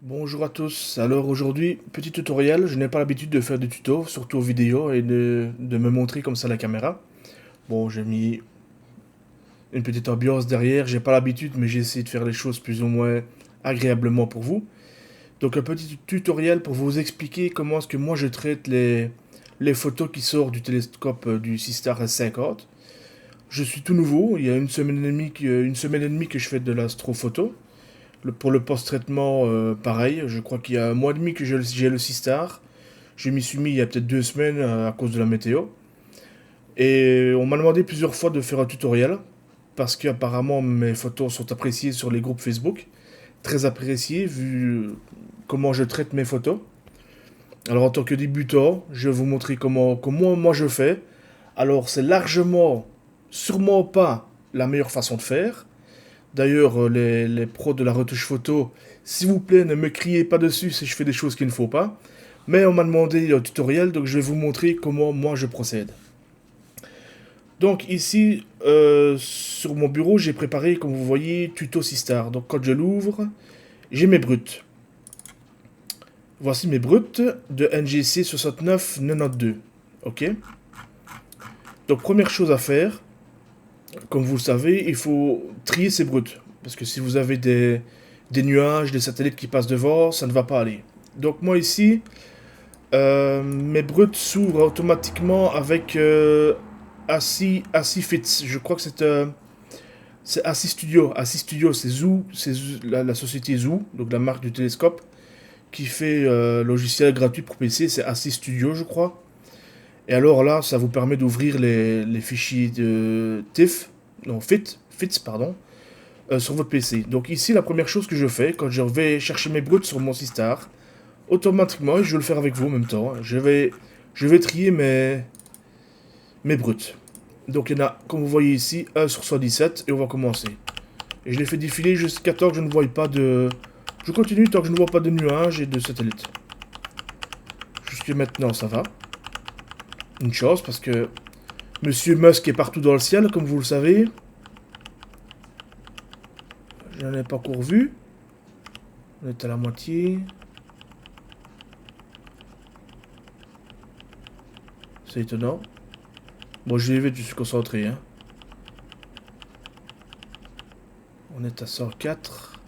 Bonjour à tous, alors aujourd'hui, petit tutoriel, je n'ai pas l'habitude de faire des tutos, surtout aux vidéos, et de me montrer comme ça à la caméra. Bon, j'ai mis une petite ambiance derrière, j'ai pas l'habitude, mais j'ai essayé de faire les choses plus ou moins agréablement pour vous. Donc un petit tutoriel pour vous expliquer comment est-ce que moi je traite les photos qui sortent du télescope du Sistar S50. Je suis tout nouveau, il y a une semaine et demie que je fais de l'astrophoto. Pour le post-traitement, pareil. Je crois qu'il y a un mois et demi que j'ai le Sistar. Je m'y suis mis il y a peut-être 2 semaines à cause de la météo. Et on m'a demandé plusieurs fois de faire un tutoriel. Parce qu'apparemment mes photos sont appréciées sur les groupes Facebook. Très appréciées vu comment je traite mes photos. Alors en tant que débutant, je vais vous montrer comment moi je fais. Alors c'est largement, sûrement pas la meilleure façon de faire. D'ailleurs, les pros de la retouche photo, s'il vous plaît, ne me criez pas dessus si je fais des choses qu'il ne faut pas. Mais on m'a demandé un tutoriel, donc je vais vous montrer comment moi je procède. Donc ici, sur mon bureau, j'ai préparé, comme vous voyez, tuto Sistar. Donc quand je l'ouvre, j'ai mes brutes. Voici mes brutes de NGC 6992. Ok. Donc première chose à faire, comme vous le savez, il faut trier ces brutes. Parce que si vous avez des nuages, des satellites qui passent devant, ça ne va pas aller. Donc moi ici, mes brutes s'ouvrent automatiquement avec ASCII Fits. Je crois que c'est ASCII Studio. ASCII Studio, c'est Zoo, la société Zoo, donc la marque du télescope, qui fait logiciel gratuit pour PC. C'est ASCII Studio, je crois. Et alors là, ça vous permet d'ouvrir les fichiers de TIFF, non, FITS, pardon, sur votre PC. Donc ici, la première chose que je fais, quand je vais chercher mes brutes sur mon Sistar, automatiquement, et je vais le faire avec vous en même temps, je vais trier mes brutes. Donc il y en a, comme vous voyez ici, 1 sur 117, et on va commencer. Et je les fais défiler jusqu'à temps que je ne voie pas de... Je continue tant que je ne vois pas de nuages et de satellites. Jusque maintenant, ça va. Une chance, parce que Monsieur Musk est partout dans le ciel, comme vous le savez. Je n'en ai pas encore vu. On est à la moitié. C'est étonnant. Bon, je vais vite, je suis concentré. Hein. On est à 104.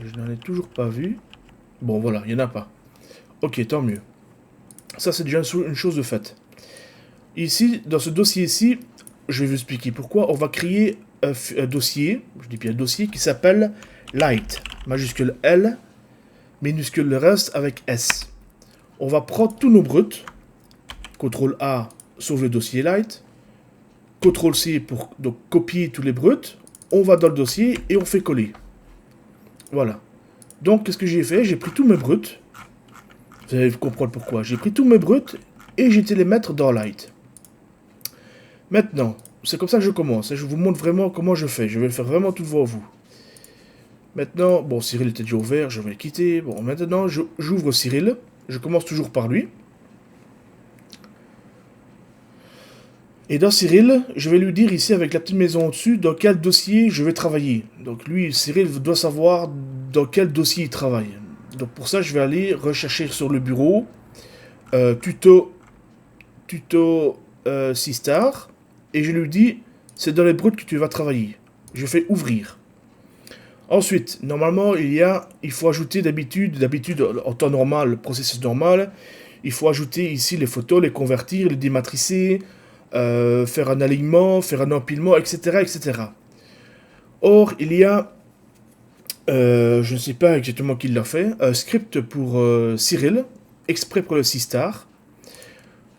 Je n'en ai toujours pas vu. Bon, voilà, il n'y en a pas. Ok, tant mieux. Ça, c'est déjà une chose de faite. Ici, dans ce dossier-ci, je vais vous expliquer pourquoi. On va créer un dossier, je dis bien un dossier, qui s'appelle Light. Majuscule L, minuscule le reste avec S. On va prendre tous nos bruts. CTRL A sauve le dossier Light. CTRL C pour donc, copier tous les bruts. On va dans le dossier et on fait coller. Voilà. Donc, qu'est-ce que j'ai fait? J'ai pris tous mes bruts. Vous allez comprendre pourquoi. J'ai pris tous mes bruts et j'ai été les mettre dans Light. Maintenant, c'est comme ça que je commence. Je vous montre vraiment comment je fais. Je vais le faire vraiment tout devant vous. Maintenant, bon, Cyril était déjà ouvert, je vais le quitter. Bon, maintenant, j'ouvre Cyril. Je commence toujours par lui. Et dans Cyril, je vais lui dire ici avec la petite maison au-dessus dans quel dossier je vais travailler. Donc lui, Cyril doit savoir dans quel dossier il travaille. Donc pour ça, je vais aller rechercher sur le bureau tuto Sistar et je lui dis c'est dans les brutes que tu vas travailler. Je fais ouvrir. Ensuite, normalement, il faut ajouter d'habitude en temps normal, le processus normal, il faut ajouter ici les photos, les convertir, les dématricer, faire un alignement, faire un empilement, etc., etc. Or, il y a, je ne sais pas exactement qui l'a fait, un script pour Cyril, exprès pour le Sistar.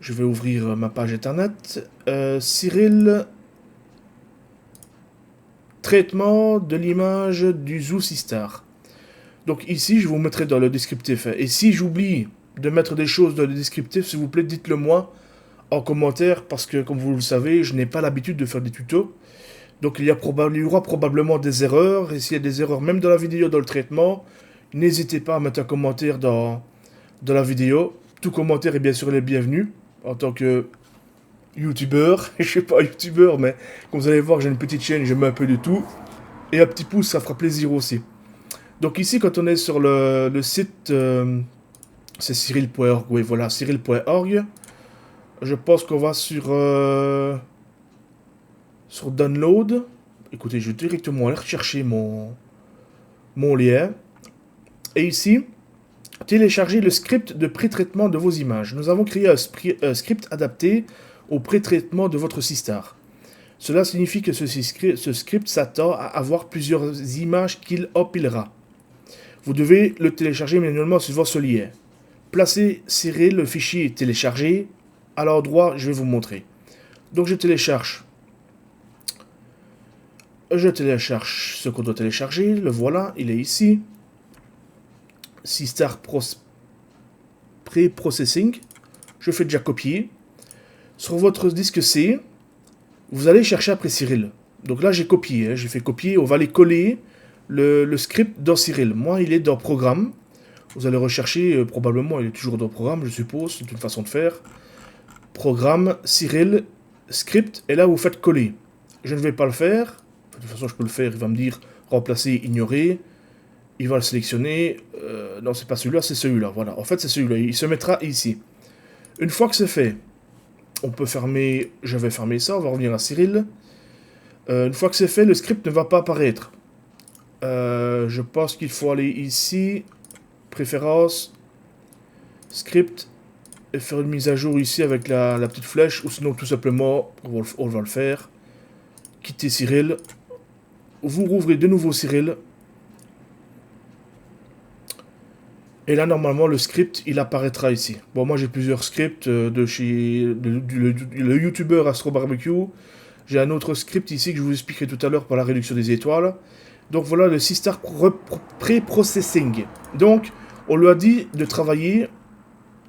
Je vais ouvrir ma page internet. Cyril, traitement de l'image du Zoo Sistar. Donc ici, je vous mettrai dans le descriptif. Et si j'oublie de mettre des choses dans le descriptif, s'il vous plaît, dites-le moi en commentaire, parce que, comme vous le savez, je n'ai pas l'habitude de faire des tutos. Donc il y aura probablement des erreurs, et s'il y a des erreurs même dans la vidéo, dans le traitement, n'hésitez pas à mettre un commentaire dans la vidéo. Tout commentaire est bien sûr le bienvenu, en tant que youtubeur. Je suis pas youtubeur, mais comme vous allez voir, j'ai une petite chaîne, je mets un peu de tout. Et un petit pouce, ça fera plaisir aussi. Donc ici, quand on est sur le site, c'est cyril.org, oui, voilà, cyril.org. Je pense qu'on va sur Download. Écoutez, je vais directement aller rechercher mon lien. Et ici, télécharger le script de pré-traitement de vos images. Nous avons créé un script adapté au pré-traitement de votre Sistar. Cela signifie que ce script s'attend à avoir plusieurs images qu'il empilera. Vous devez le télécharger manuellement suivant ce lien. Placez, serrez le fichier téléchargé à l'endroit, je vais vous montrer. Donc je télécharge ce qu'on doit télécharger, le voilà, il est ici. Sistar Pre-Processing, je fais déjà copier. Sur votre disque C, vous allez chercher après Cyril. Donc là j'ai copié, j'ai fait copier, on va aller coller le script dans Cyril. Moi il est dans Programme. Vous allez rechercher, probablement il est toujours dans Programme, je suppose, c'est une façon de faire. Programme, Cyril, Script, et là vous faites coller. Je ne vais pas le faire, de toute façon je peux le faire, il va me dire remplacer, ignorer. Il va le sélectionner, non c'est pas celui-là, c'est celui-là, voilà. En fait c'est celui-là, il se mettra ici. Une fois que c'est fait, on peut fermer, je vais fermer ça, on va revenir à Cyril. Une fois que c'est fait, le script ne va pas apparaître. Je pense qu'il faut aller ici, préférences, script, et faire une mise à jour ici avec la petite flèche, ou sinon tout simplement, on va le faire. Quitter Cyril, vous rouvrez de nouveau Cyril. Et là, normalement, le script, il apparaîtra ici. Bon, moi, j'ai plusieurs scripts de chez le youtubeur Astro Barbecue. J'ai un autre script ici que je vous expliquerai tout à l'heure pour la réduction des étoiles. Donc, voilà le Sistar Pre-Processing. Donc, on lui a dit de travailler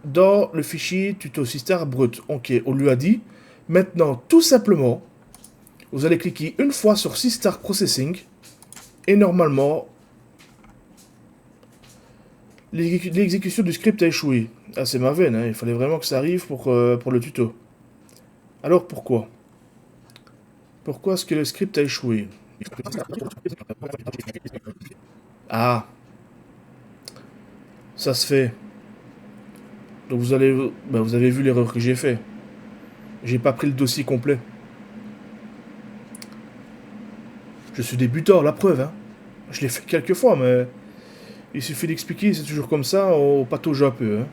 dans le fichier tuto Sistar brut. Ok, on lui a dit. Maintenant, tout simplement, vous allez cliquer une fois sur Sistar Processing. Et normalement, l'exécution du script a échoué. Ah, c'est ma veine, hein. Il fallait vraiment que ça arrive pour le tuto. Alors pourquoi? Pourquoi est-ce que le script a échoué? Ah, ça se fait. Donc vous avez vu l'erreur que j'ai fait. J'ai pas pris le dossier complet. Je suis débutant, la preuve, hein. Je l'ai fait quelques fois, mais il suffit d'expliquer, c'est toujours comme ça, on patauge un peu, hein.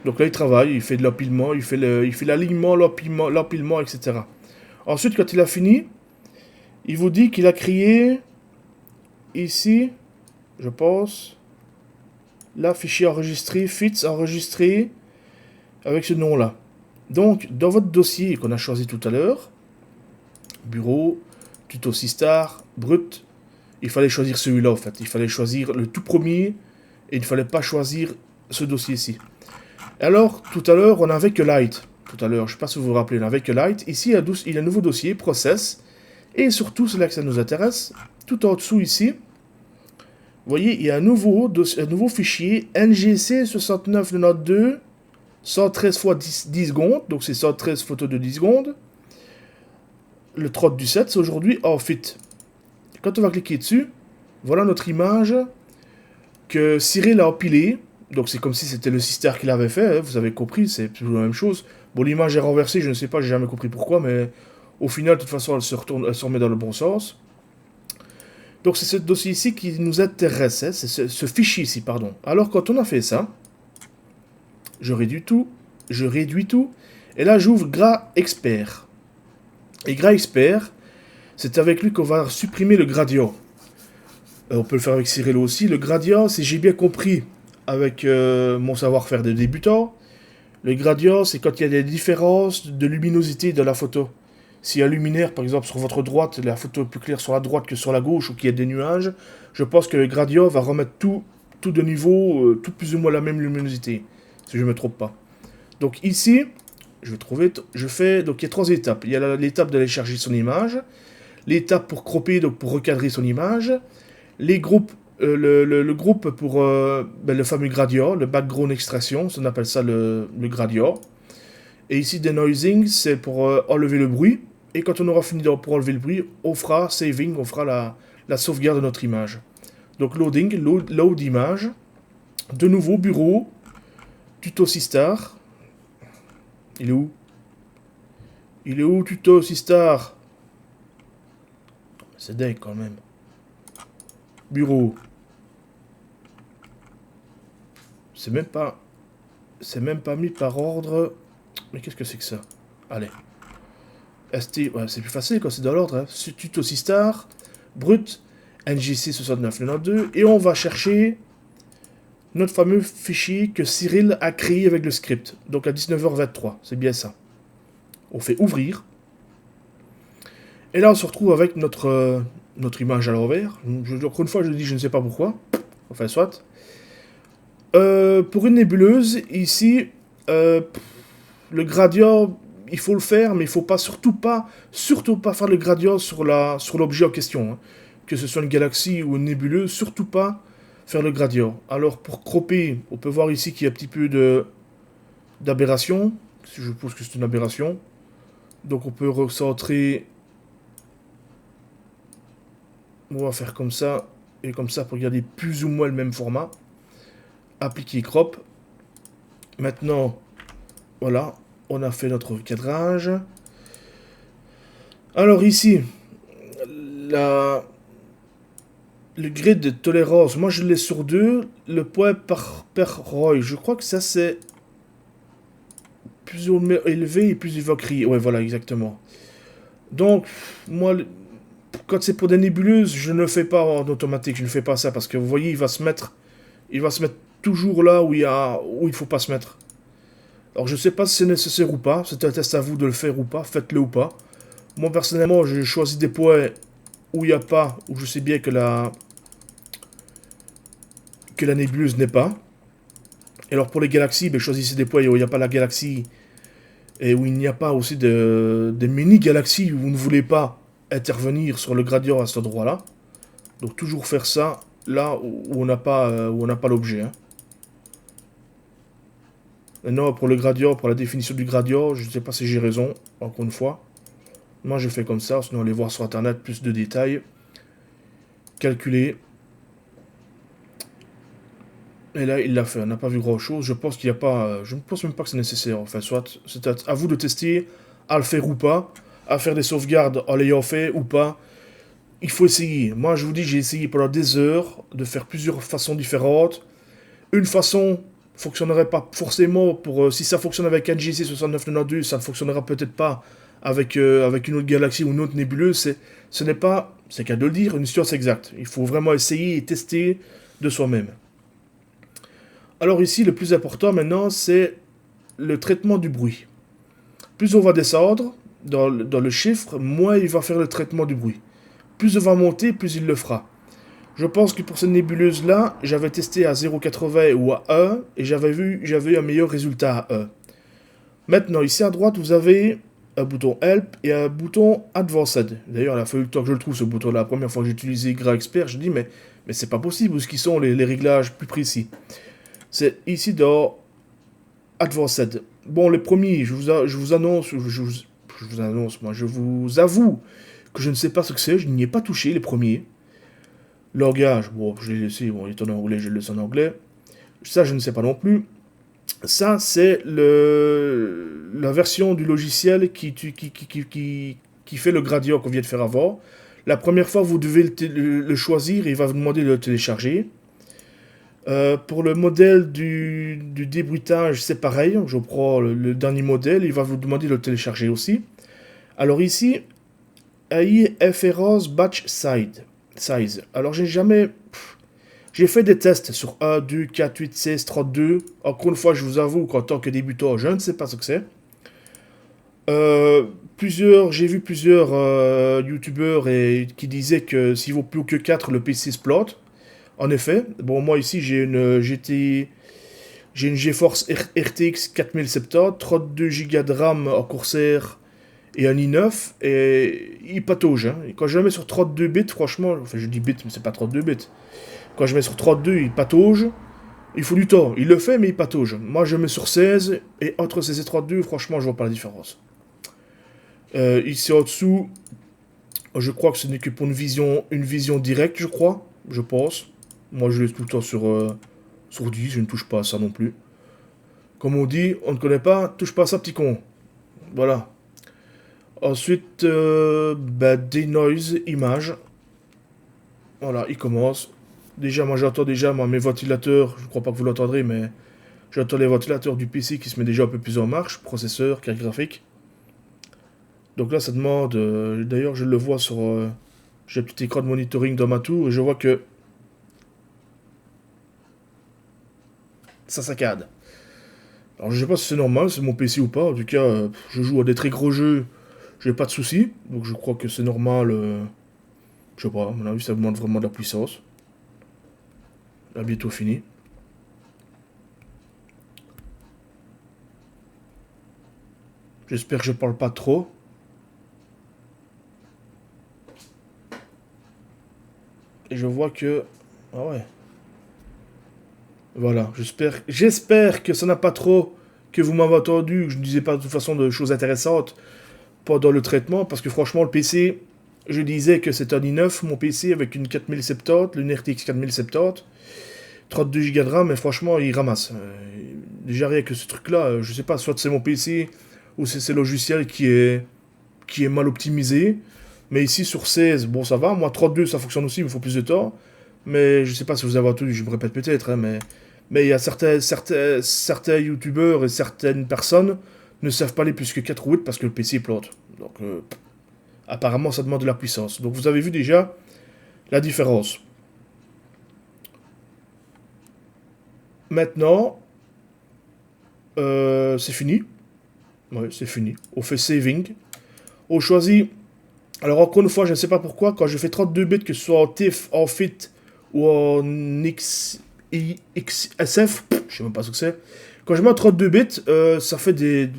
Donc là, il travaille, il fait de l'empilement, il fait l'alignement, l'empilement, etc. Ensuite, quand il a fini, il vous dit qu'il a créé ici, je pense, là, fichier enregistré, fits enregistré, avec ce nom-là. Donc, dans votre dossier qu'on a choisi tout à l'heure, bureau, tuto Sistar, brut, il fallait choisir celui-là, en fait. Il fallait choisir le tout premier, et il ne fallait pas choisir ce dossier-ci. Alors, tout à l'heure, on n'avait que Light. Tout à l'heure, je ne sais pas si vous vous rappelez, on n'avait que Light. Ici, il y a un nouveau dossier, Process. Et surtout, c'est là que ça nous intéresse. Tout en dessous, ici, vous voyez, il y a un nouveau fichier NGC 6992 113 x 10 secondes. Donc, c'est 113 photos de 10 secondes. Le 30 du 7, c'est aujourd'hui en fit. Quand on va cliquer dessus, voilà notre image que Cyril a empilée. Donc c'est comme si c'était le Sistar qui l'avait fait, hein, vous avez compris, c'est toujours la même chose. Bon, l'image est renversée, je ne sais pas, j'ai jamais compris pourquoi, mais au final, de toute façon, elle se remet dans le bon sens. Donc c'est ce dossier ici qui nous intéresse, hein, c'est ce fichier ici, pardon. Alors quand on a fait ça, je réduis tout, et là j'ouvre Gras Expert. Et Gras Expert, c'est avec lui qu'on va supprimer le gradient. On peut le faire avec Cyril aussi. Le gradient, si j'ai bien compris, avec mon savoir-faire de débutant, le gradient, c'est quand il y a des différences de luminosité de la photo. S'il y a un luminaire, par exemple, sur votre droite, la photo est plus claire sur la droite que sur la gauche, ou qu'il y a des nuages, je pense que le gradient va remettre tout de niveau, tout plus ou moins la même luminosité, si je ne me trompe pas. Donc ici, je fais, donc il y a 3 étapes. Il y a l'étape d'aller charger son image, l'étape pour cropper, donc pour recadrer son image, les groupes, le groupe pour le fameux gradient, le background extraction, on appelle ça le gradient. Et ici, denoising, c'est pour enlever le bruit. Et quand on aura fini pour enlever le bruit, on fera saving, on fera la sauvegarde de notre image. Donc loading, load image. De nouveau, bureau. Tuto Sistar. Il est où? Il est où, tuto Sistar? C'est dingue quand même. Bureau. C'est même pas mis par ordre. Mais qu'est-ce que c'est que ça? Allez. ST, ouais, c'est plus facile quand c'est dans l'ordre. Hein. Tuto Sistar. Brut. NJC 6992. Et on va chercher notre fameux fichier que Cyril a créé avec le script. Donc à 19h23. C'est bien ça. On fait ouvrir. Et là, on se retrouve avec notre image à l'envers. Encore une fois, je dis, je ne sais pas pourquoi. Enfin, soit. Pour une nébuleuse, ici, le gradient, il faut le faire, mais il ne faut pas, surtout pas faire le gradient sur l'objet en question. Hein. Que ce soit une galaxie ou une nébuleuse, surtout pas faire le gradient. Alors, pour cropper, on peut voir ici qu'il y a un petit peu d'aberration. Je suppose que c'est une aberration. Donc, on peut recentrer. On va faire comme ça et comme ça pour garder plus ou moins le même format. Appliquer crop. Maintenant, voilà, on a fait notre cadrage. Alors ici, le grid de tolérance, moi je l'ai sur 2. Le point per ROI, je crois que ça c'est plus élevé et plus évoqué. Ouais, voilà, exactement. Donc, moi, quand c'est pour des nébuleuses, je ne le fais pas en automatique, je ne fais pas ça parce que vous voyez, il va se mettre toujours là où il ne faut pas se mettre. Alors je ne sais pas si c'est nécessaire ou pas, c'est un test à vous de le faire ou pas, faites-le ou pas. Moi personnellement, j'ai choisi des points où il n'y a pas, où je sais bien que la nébuleuse n'est pas. Et alors pour les galaxies, ben, choisissez des points où il n'y a pas la galaxie et où il n'y a pas aussi des mini-galaxies où vous ne voulez pas intervenir sur le gradient à cet endroit-là. Donc toujours faire ça là où on n'a pas, l'objet. Hein. Maintenant, pour le gradient, pour la définition du gradient, je ne sais pas si j'ai raison, encore une fois. Moi, je fais comme ça, sinon allez voir sur internet plus de détails. Calculer. Et là, il l'a fait, on n'a pas vu grand chose. Je pense qu'il n'y a pas. Je ne pense même pas que c'est nécessaire. Enfin, soit c'est à vous de tester, à le faire ou pas, à faire des sauvegardes en l'ayant fait ou pas. Il faut essayer. Moi, je vous dis, j'ai essayé pendant des heures de faire plusieurs façons différentes. Une façon fonctionnerait pas forcément pour. Si ça fonctionne avec NGC 6992, ça ne fonctionnera peut-être pas avec une autre galaxie ou une autre nébuleuse. Ce n'est pas, c'est qu'à de le dire, une science exacte. Il faut vraiment essayer et tester de soi-même. Alors ici, le plus important maintenant, c'est le traitement du bruit. Plus on va descendre dans le chiffre, moins il va faire le traitement du bruit. Plus on va monter, plus il le fera. Je pense que pour cette nébuleuse-là, j'avais testé à 0,80 ou à 1, et j'avais eu un meilleur résultat à 1. Maintenant, ici à droite, vous avez un bouton Help et un bouton Advanced. D'ailleurs, il a fallu le temps que je le trouve, ce bouton-là. La première fois que j'ai utilisé GraExpert, je dis, mais c'est pas possible, où est-ce qu'ils sont les réglages plus précis? C'est ici dans Advanced. Bon, les premiers, je vous annonce, moi, je vous avoue que je ne sais pas ce que c'est, je n'y ai pas touché, les premiers. Langage, bon, je l'ai laissé, bon, il est en anglais, je le laisse en anglais. Ça, je ne sais pas non plus. Ça, c'est la version du logiciel qui fait le gradient qu'on vient de faire avant. La première fois, vous devez le choisir et il va vous demander de le télécharger. Pour le modèle du débruitage, c'est pareil. Je prends le dernier modèle, il va vous demander de le télécharger aussi. Alors ici, AI Efference Batch Size. Alors j'ai fait des tests sur 1, 2, 4, 8, 16, 32. Encore une fois, je vous avoue qu'en tant que débutant, je ne sais pas ce que c'est. J'ai vu plusieurs youtubeurs qui disaient que s'il vaut plus que 4, le PC se plante. En effet, bon, moi ici j'ai une GeForce RTX 4070, 32 Go de RAM en Corsair et un i9, et il patauge. Hein. Et quand je le mets sur 32 bits, franchement, enfin je dis bits, mais c'est pas 32 bits. Quand je mets sur 32, il patauge. Il faut du temps. Il le fait, mais il patauge. Moi, je mets sur 16, et entre 16 et 32, franchement, je vois pas la différence. Ici en dessous, je crois que ce n'est que pour une vision directe, je pense. Moi, je laisse tout le temps sur 10, je ne touche pas à ça non plus. Comme on dit, on ne connaît pas, touche pas à ça, petit con. Voilà. Ensuite, denoise, image. Voilà, il commence. Déjà, moi j'entends déjà mes ventilateurs, je crois pas que vous l'entendrez, mais j'entends les ventilateurs du PC qui se met déjà un peu plus en marche, processeur, carte graphique. Donc là, ça demande. D'ailleurs, je le vois sur. J'ai un petit écran de monitoring dans ma tour et je vois que ça saccade. Alors, je sais pas si c'est normal, c'est mon PC ou pas. En tout cas, je joue à des très gros jeux, j'ai pas de soucis. Donc, je crois que c'est normal. Je sais pas, à mon avis, ça demande vraiment de la puissance. Là, bientôt fini. J'espère que je parle pas trop. Et je vois que. Ah ouais. Voilà, j'espère que ça n'a pas trop. Que vous m'avez entendu, que je ne disais pas de toute façon de choses intéressantes pendant le traitement. Parce que franchement, le PC, je disais que c'est un i9, mon PC, avec une 4070, une RTX 4070. 32 Go de RAM, mais franchement, il ramasse. Déjà, rien que ce truc-là, je sais pas, soit c'est mon PC ou c'est le logiciel qui est mal optimisé. Mais ici, sur 16, bon, ça va. Moi, 32, ça fonctionne aussi, il me faut plus de temps. Mais je sais pas si vous avez entendu, je me répète peut-être, hein, mais il y a certains youtubeurs et certaines personnes ne savent pas aller plus que 4 ou 8 parce que le PC plante. Donc, apparemment, ça demande de la puissance. Donc, vous avez vu déjà la différence. Maintenant, c'est fini. Ouais, c'est fini. On fait saving. On choisit. Alors, encore une fois, je ne sais pas pourquoi, quand je fais 32 bits, que ce soit en TIFF, en FIT ou en XSF, je sais même pas ce que c'est. Quand je mets en 32 bits, ça fait des.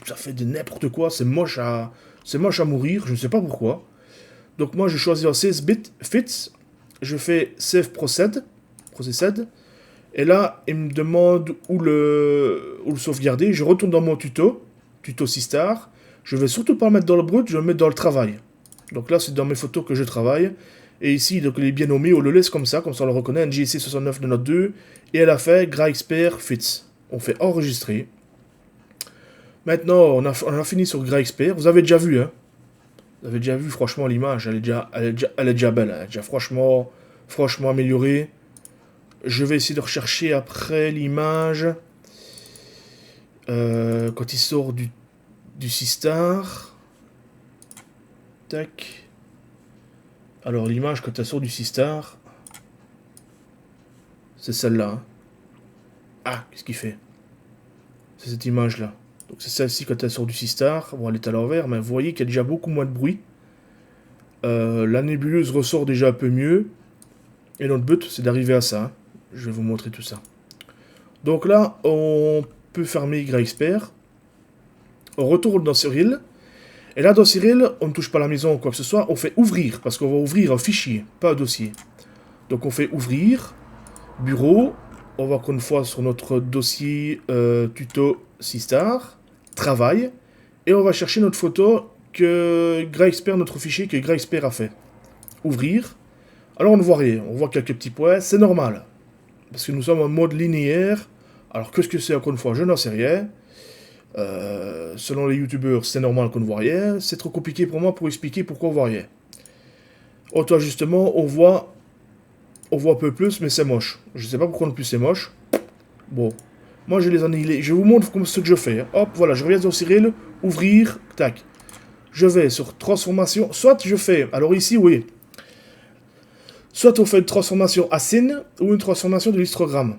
Ça fait de n'importe quoi. C'est moche à mourir. Je ne sais pas pourquoi. Donc, moi, je choisis en 16 bits FIT. Je fais Save Processed. Et là, il me demande où le sauvegarder. Je retourne dans mon tuto Sistar. Je vais surtout pas le mettre dans le brut, je vais le mettre dans le travail. Donc là, c'est dans mes photos que je travaille. Et ici, donc, il est bien nommé, on le laisse comme ça on le reconnaît, NGC 6992. Et elle a fait GraExpert Fits. On fait enregistrer. Maintenant, on a fini sur GraExpert. Vous avez déjà vu, hein. Vous avez déjà vu, franchement, l'image, elle est déjà belle. Elle est déjà franchement améliorée. Je vais essayer de rechercher après l'image. Quand il sort du Sistar. Tac. Alors l'image quand elle sort du Sistar. C'est celle-là. Hein. Ah, qu'est-ce qu'il fait? C'est cette image-là. Donc c'est celle-ci quand elle sort du Sistar. Bon, elle est à l'envers, mais vous voyez qu'il y a déjà beaucoup moins de bruit. La nébuleuse ressort déjà un peu mieux. Et notre but, c'est d'arriver à ça. Hein. Je vais vous montrer tout ça. Donc là, on peut fermer GraExpert. On retourne dans Cyril. Et là, dans Cyril, on ne touche pas la maison ou quoi que ce soit. On fait ouvrir, parce qu'on va ouvrir un fichier, pas un dossier. Donc on fait ouvrir, bureau. On va encore une fois sur notre dossier tuto Sistar, travail. Et on va chercher notre photo que GraExpert, notre fichier que GraExpert a fait. Ouvrir. Alors on ne voit rien, on voit quelques petits points, c'est normal. Parce que nous sommes en mode linéaire. Alors qu'est-ce que c'est encore une fois? Je n'en sais rien. Selon les youtubeurs, c'est normal qu'on ne voit rien. C'est trop compliqué pour moi pour expliquer pourquoi on voit rien. Auto-ajustement, on voit un peu plus, mais c'est moche. Je sais pas pourquoi non plus c'est moche. Bon, moi je les annihilés. Je vous montre ce que je fais. Hop, voilà, je reviens sur Cyril, ouvrir, tac. Je vais sur transformation. Soit je fais, alors ici, oui. Soit on fait une transformation à scène ou une transformation de l'histogramme.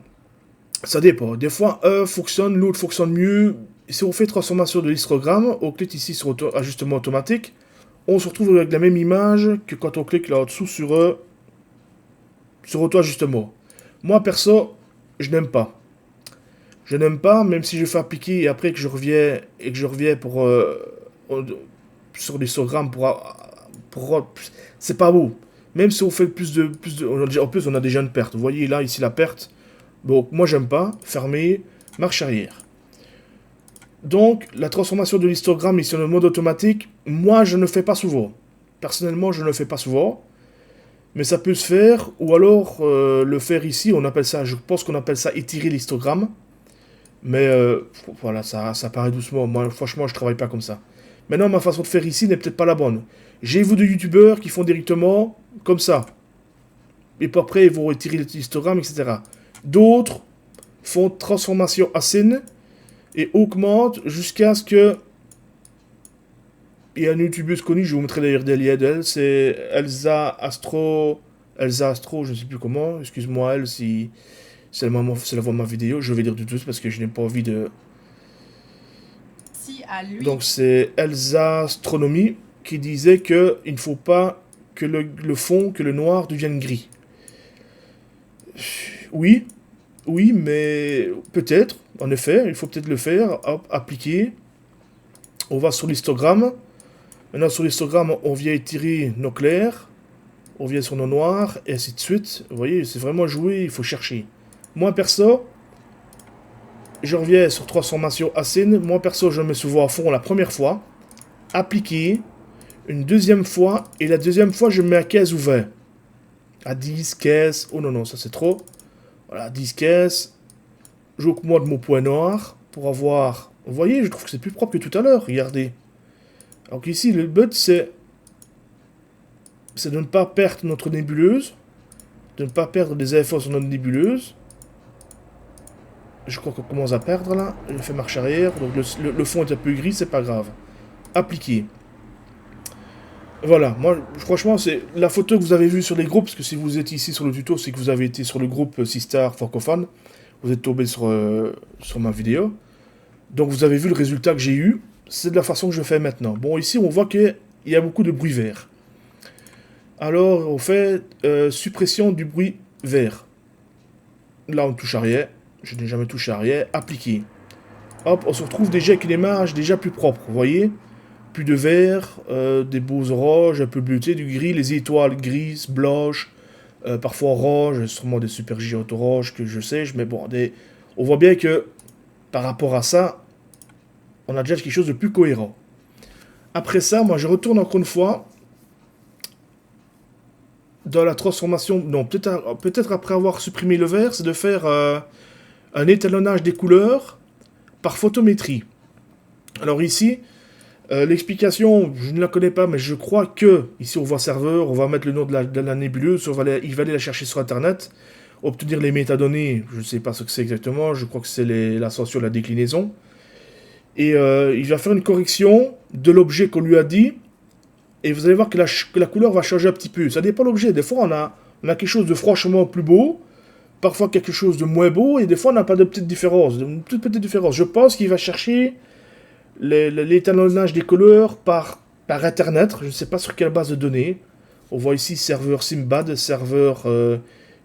Ça dépend. Des fois, un fonctionne, l'autre fonctionne mieux. Si on fait transformation de l'histogramme, on clique ici sur ajustement automatique, on se retrouve avec la même image que quand on clique là au-dessous sur auto-ajustement. Moi, perso, je n'aime pas. Je n'aime pas, même si je fais appliquer et après que je reviens pour sur l'histogramme c'est pas beau. Même si on fait en plus on a déjà une perte. Vous voyez là ici la perte. Donc moi j'aime pas. Fermer, marche arrière. Donc la transformation de l'histogramme ici en mode automatique, moi je ne fais pas souvent. Personnellement je ne le fais pas souvent. Mais ça peut se faire, ou alors le faire ici, on appelle ça, je pense qu'on appelle ça étirer l'histogramme. Mais voilà, ça paraît doucement. Moi, franchement, je travaille pas comme ça. Maintenant, ma façon de faire ici n'est peut-être pas la bonne. J'ai vu de youtubeurs qui font directement comme ça. Et puis après, ils vont étirer l'histogramme, etc. D'autres font transformation asine et augmentent jusqu'à ce que... Il y a une youtubeuse connue, je vous mettrai d'ailleurs des liens d'elle, c'est Elsa Astro... Elsa Astro, je ne sais plus comment, excuse-moi elle si c'est la voix de ma vidéo, je vais dire du tout parce que je n'ai pas envie de... Si à lui. Donc c'est Elsa Astronomie qui disait que il ne faut pas que le fond, que le noir devienne gris. Oui, oui, mais peut-être, en effet, il faut peut-être le faire, hop, appliquer. On va sur l'histogramme. Maintenant, sur l'histogramme, on vient étirer nos clairs, on vient sur nos noirs, et ainsi de suite. Vous voyez, c'est vraiment jouer, il faut chercher. Moi, perso, je reviens sur transformation asine. Moi, perso, je mets souvent à fond la première fois, appliquer, une deuxième fois, et la deuxième fois, je mets à 15 ou 20. À 10, 15, oh non, non, ça c'est trop. Voilà, 10, 15. J'augmente mon point noir pour avoir... Vous voyez, je trouve que c'est plus propre que tout à l'heure, regardez. Donc ici, le but, c'est de ne pas perdre notre nébuleuse, de ne pas perdre des efforts sur notre nébuleuse. Je crois qu'on commence à perdre là. Je fais marche arrière, donc le fond est un peu gris, c'est pas grave. Appliquer. Voilà, moi, franchement, c'est la photo que vous avez vue sur les groupes, parce que si vous êtes ici sur le tuto, c'est que vous avez été sur le groupe Sistar francophone. Vous êtes tombé sur ma vidéo. Donc vous avez vu le résultat que j'ai eu. C'est de la façon que je fais maintenant. Bon, ici, on voit qu'il y a beaucoup de bruit vert. Alors, on fait suppression du bruit vert. Là, on touche à rien. Je n'ai jamais touché à rien. Appliquer. Hop, on se retrouve déjà avec une image déjà plus propre, vous voyez? Plus de vert, des beaux oranges, un peu bleutés, du gris, les étoiles grises, blanches, parfois orange, sûrement des super géantes oranges que je sais, mais bon, on voit bien que par rapport à ça, on a déjà quelque chose de plus cohérent. Après ça, moi je retourne encore une fois dans la transformation, non, peut-être après avoir supprimé le vert, c'est de faire un étalonnage des couleurs par photométrie. Alors ici, l'explication, je ne la connais pas, mais je crois que, ici on voit serveur, on va mettre le nom de la nébuleuse, il va aller la chercher sur internet, obtenir les métadonnées, je ne sais pas ce que c'est exactement, je crois que c'est l'ascension, la déclinaison, et il va faire une correction de l'objet qu'on lui a dit, et vous allez voir que la couleur va changer un petit peu. Ça dépend de l'objet, des fois on a quelque chose de franchement plus beau, parfois quelque chose de moins beau, et des fois on n'a pas de petite différence, une toute petite différence. Je pense qu'il va chercher l'étalonnage des couleurs par internet, je ne sais pas sur quelle base de données. On voit ici serveur Simbad, serveur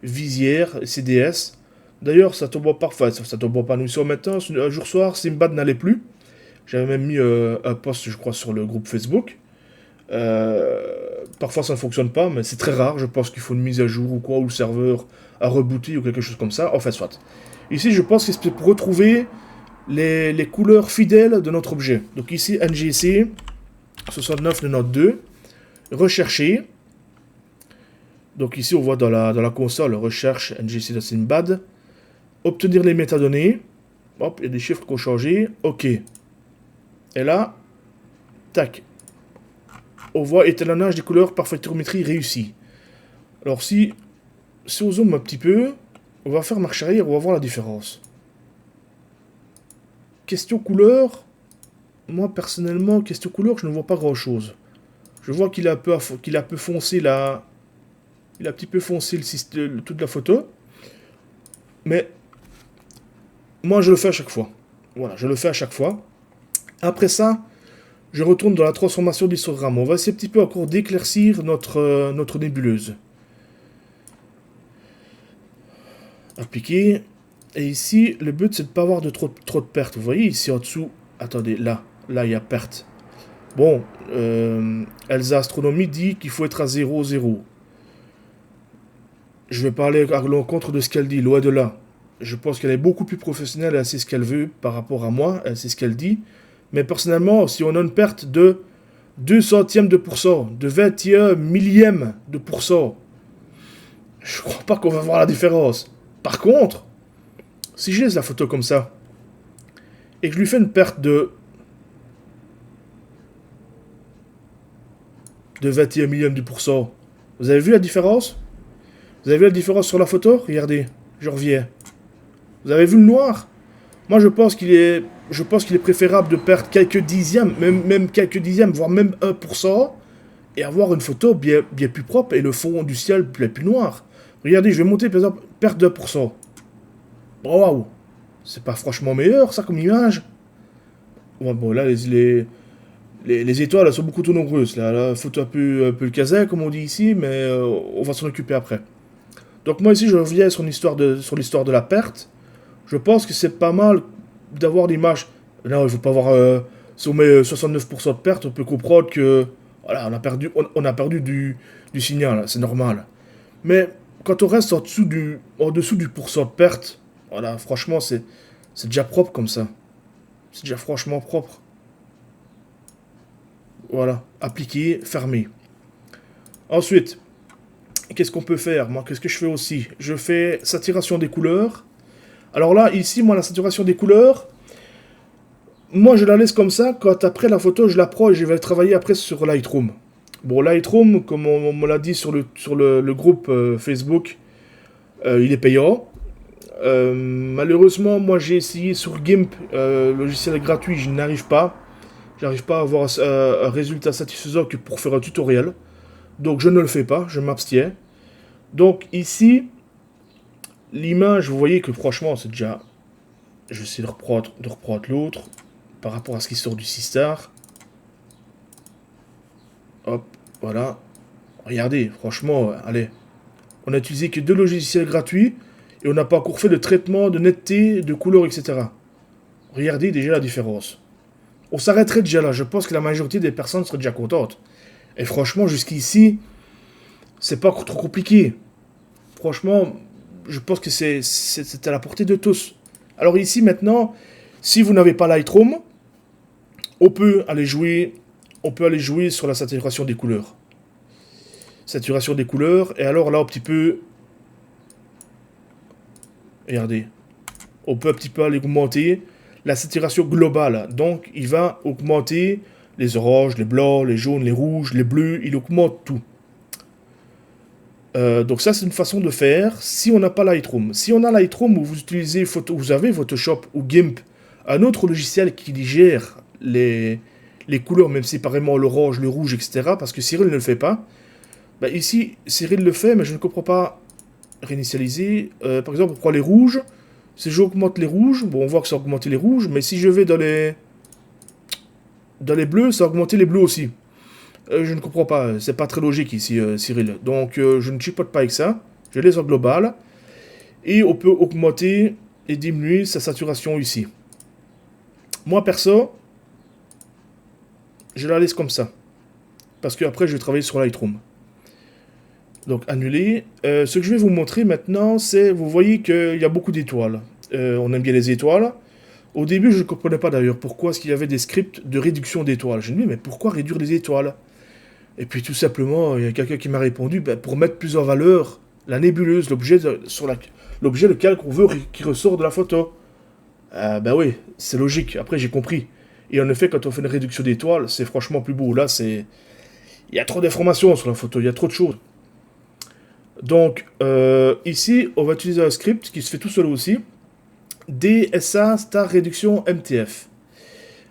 Visière, CDS. D'ailleurs, ça tombe parfait, ça tombe pas nous sommes maintenant. Un jour soir, Simbad n'allait plus. J'avais même mis un post, je crois, sur le groupe Facebook. Parfois ça ne fonctionne pas, mais c'est très rare. Je pense qu'il faut une mise à jour ou quoi, ou le serveur a rebooté ou quelque chose comme ça. Enfin, soit. Ici, je pense que c'est pour retrouver les couleurs fidèles de notre objet. Donc ici, NGC 6992, rechercher. Donc ici, on voit dans la console, recherche NGC de Simbad. Obtenir les métadonnées. Hop, il y a des chiffres qui ont changé. OK. Et là, tac. On voit étalonnage des couleurs par photométrie réussi. Alors si on zoome un petit peu, on va faire marche arrière, on va voir la différence. Question couleur, moi personnellement, question couleur, je ne vois pas grand chose. Je vois qu'il a un peu foncé la... Il a un petit peu foncé toute la photo. Mais moi je le fais à chaque fois. Voilà, je le fais à chaque fois. Après ça, je retourne dans la transformation d'histogramme. On va essayer un petit peu encore d'éclaircir notre nébuleuse. Appliquer. Et ici, le but, c'est de ne pas avoir trop de pertes. Vous voyez, ici en dessous... Attendez, là, il y a perte. Bon, Elsa Astronomie dit qu'il faut être à 0, 0. Je vais parler à l'encontre de ce qu'elle dit, loin de là. Je pense qu'elle est beaucoup plus professionnelle, elle sait ce qu'elle veut par rapport à moi, elle sait ce qu'elle dit. Mais personnellement, si on a une perte de 2 centièmes de pourcent, de 21 millièmes de pourcent, Je crois pas qu'on va voir la différence. Par contre, si je laisse la photo comme ça, et que je lui fais une perte de 21 millième du pourcent, vous avez vu la différence? Vous avez vu la différence sur la photo? Regardez, je reviens. Vous avez vu le noir? Moi, je pense qu'il est préférable de perdre quelques dixièmes, même quelques dixièmes, voire même 1%, et avoir une photo bien plus propre et le fond du ciel bien plus noir. Regardez, je vais monter, par exemple, perte de 1%. Waouh! C'est pas franchement meilleur, ça, comme image? Ouais, bon, là, les étoiles, elles sont beaucoup trop nombreuses. Là, la photo un peu le casin, comme on dit ici, mais on va s'en occuper après. Donc moi, ici, je reviens sur l'histoire de la perte. Je pense que c'est pas mal d'avoir l'image. Là, il ne faut pas avoir. Si on met 69% de perte, on peut comprendre que. Voilà, on a perdu du signal, c'est normal. Mais quand on reste en dessous du pourcent de perte, voilà, franchement, c'est déjà propre comme ça. C'est déjà franchement propre. Voilà, appliquer, fermer. Ensuite, qu'est-ce qu'on peut faire? Moi, qu'est-ce que je fais aussi? Je fais saturation des couleurs. Alors là, ici, moi, la saturation des couleurs, moi, je la laisse comme ça. Quand après la photo, je la prends et je vais travailler après sur Lightroom. Bon, Lightroom, comme on me l'a dit le groupe Facebook, il est payant. Malheureusement, moi, j'ai essayé sur GIMP, logiciel gratuit, je n'arrive pas. J'arrive pas à avoir un résultat satisfaisant que pour faire un tutoriel. Donc, je ne le fais pas, je m'abstiens. Donc, ici, l'image, vous voyez que franchement, c'est déjà. Je vais essayer de reprendre l'autre par rapport à ce qui sort du Sistar. Hop, voilà. Regardez, franchement, allez. On a utilisé que deux logiciels gratuits et on n'a pas encore fait le traitement de netteté, de couleur, etc. Regardez déjà la différence. On s'arrêterait déjà là. Je pense que la majorité des personnes seraient déjà contentes. Et franchement, jusqu'ici, c'est pas trop compliqué. Franchement, je pense que c'est à la portée de tous. Alors ici, maintenant, si vous n'avez pas Lightroom, on peut aller jouer sur la saturation des couleurs. Saturation des couleurs, et alors là, un petit peu... Regardez. On peut un petit peu aller augmenter la saturation globale. Donc, il va augmenter les oranges, les blancs, les jaunes, les rouges, les bleus, il augmente tout. Donc ça, c'est une façon de faire si on n'a pas Lightroom. Si on a Lightroom ou vous avez Photoshop ou GIMP, un autre logiciel qui gère les couleurs, même séparément l'orange, le rouge, etc., parce que Cyril ne le fait pas. Bah ici, Cyril le fait, mais je ne comprends pas réinitialiser. Par exemple, on prend les rouges. Si j'augmente les rouges, bon, on voit que ça a augmenté les rouges, mais si je vais dans les bleus, ça a augmenté les bleus aussi. Je ne comprends pas, c'est pas très logique ici, Cyril. Donc, je ne chipote pas avec ça. Je laisse en global. Et on peut augmenter et diminuer sa saturation ici. Moi, perso, je la laisse comme ça. Parce que après, je vais travailler sur Lightroom. Donc, annuler. Ce que je vais vous montrer maintenant, c'est, vous voyez qu'il y a beaucoup d'étoiles. On aime bien les étoiles. Au début, je ne comprenais pas d'ailleurs pourquoi est-ce qu'il y avait des scripts de réduction d'étoiles. Je me dis, mais pourquoi réduire les étoiles? Et puis tout simplement, il y a quelqu'un qui m'a répondu, ben, pour mettre plus en valeur la nébuleuse, l'objet lequel on veut qui ressort de la photo. Ben oui, c'est logique, après j'ai compris. Et en effet, quand on fait une réduction d'étoiles, c'est franchement plus beau. Là, c'est... Il y a trop d'informations sur la photo, il y a trop de choses. Donc, ici, on va utiliser un script qui se fait tout seul aussi. DSA Star Réduction MTF.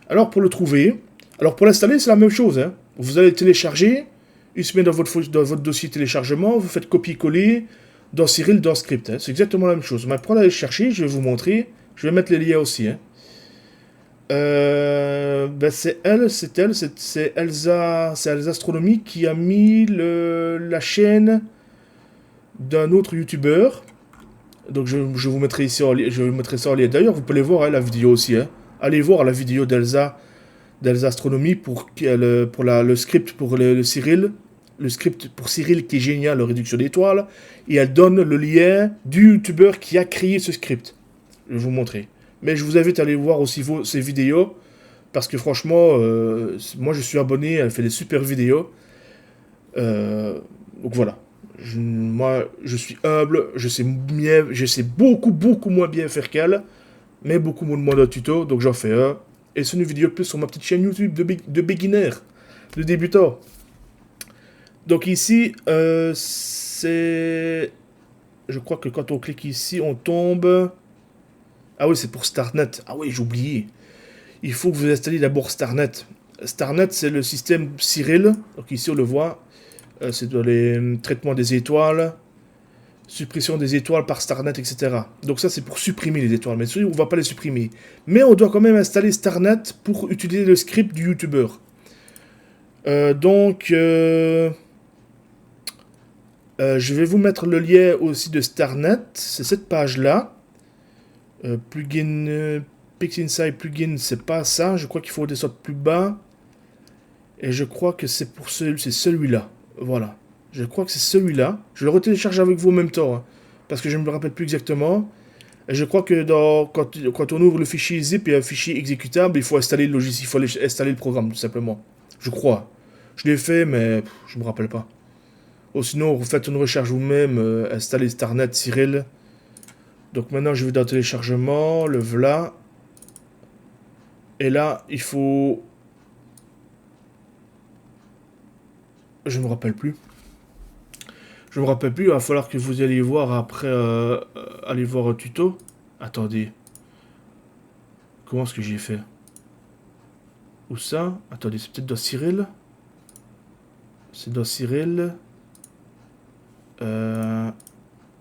Alors, pour le trouver... Alors, pour l'installer, c'est la même chose, hein. Vous allez télécharger, il se met dans votre dossier téléchargement, vous faites copier-coller dans Cyril, dans script. Hein. C'est exactement la même chose. Mais pour aller chercher, je vais vous montrer. Je vais mettre les liens aussi. Hein. Ben c'est Elsa Astronomie qui a mis la chaîne d'un autre youtubeur. Donc je vous mettrai ici je vous mettrai ça en lien. D'ailleurs, vous pouvez voir hein, la vidéo aussi. Hein. Allez voir la vidéo d'Elsa Astronomie pour le script pour le Cyril. Le script pour Cyril qui est génial, la réduction d'étoiles. Et elle donne le lien du youtubeur qui a créé ce script. Je vais vous montrer. Mais je vous invite à aller voir aussi ses vidéos. Parce que franchement, moi je suis abonné, elle fait des super vidéos. Donc voilà. Moi, je suis humble, je sais beaucoup moins bien faire qu'elle, mais beaucoup moins de tuto, donc j'en fais un. Et c'est une vidéo plus sur ma petite chaîne YouTube de beginner, de débutant. Donc ici, c'est... Je crois que quand on clique ici, on tombe... Ah oui, c'est pour StarNet. Ah oui, j'ai oublié. Il faut que vous installiez d'abord StarNet. StarNet, c'est le système Cyril. Donc ici, on le voit. C'est dans les traitements des étoiles, suppression des étoiles par StarNet, etc. Donc ça, c'est pour supprimer les étoiles. Mais on ne va pas les supprimer. Mais on doit quand même installer StarNet pour utiliser le script du YouTuber. Je vais vous mettre le lien aussi de StarNet. C'est cette page-là. PixInsight plugin, c'est pas ça. Je crois qu'il faut descendre plus bas. Et je crois que c'est pour celui-là. Voilà. Je crois que c'est celui-là. Je le retélécharge avec vous en même temps. Hein, parce que je ne me rappelle plus exactement. Et je crois que quand on ouvre le fichier zip et un fichier exécutable, il faut installer le logiciel, il faut installer le programme, tout simplement. Je crois. Je l'ai fait, mais je ne me rappelle pas. Ou sinon, vous faites une recherche vous-même, installez StarNet Cyril. Donc maintenant, je vais dans téléchargement, le voilà. Et là, il faut... Je me rappelle plus. Je me rappelle plus, il va falloir que vous alliez voir après, aller voir un tuto. Attendez. Comment est-ce que j'ai fait? Où ça? Attendez, c'est peut-être dans Cyril. C'est dans Cyril.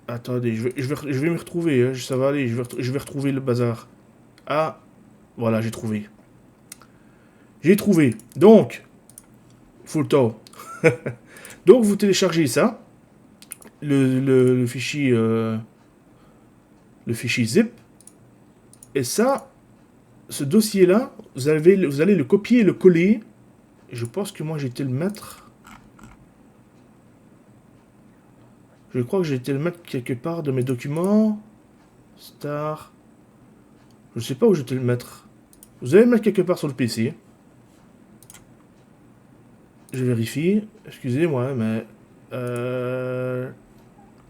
Attendez, je vais me retrouver, hein, ça va aller, je vais retrouver le bazar. Ah, voilà, j'ai trouvé. J'ai trouvé. Donc, full temps. Donc, vous téléchargez ça. Le fichier... le fichier zip. Et ça, ce dossier-là, vous allez le copier et le coller. Et je pense que moi, j'ai été le mettre... Je crois que j'ai été le mettre quelque part de mes documents. Star. Je sais pas où j'étais le mettre. Vous allez le mettre quelque part sur le PC. Je vérifie. Excusez-moi, mais...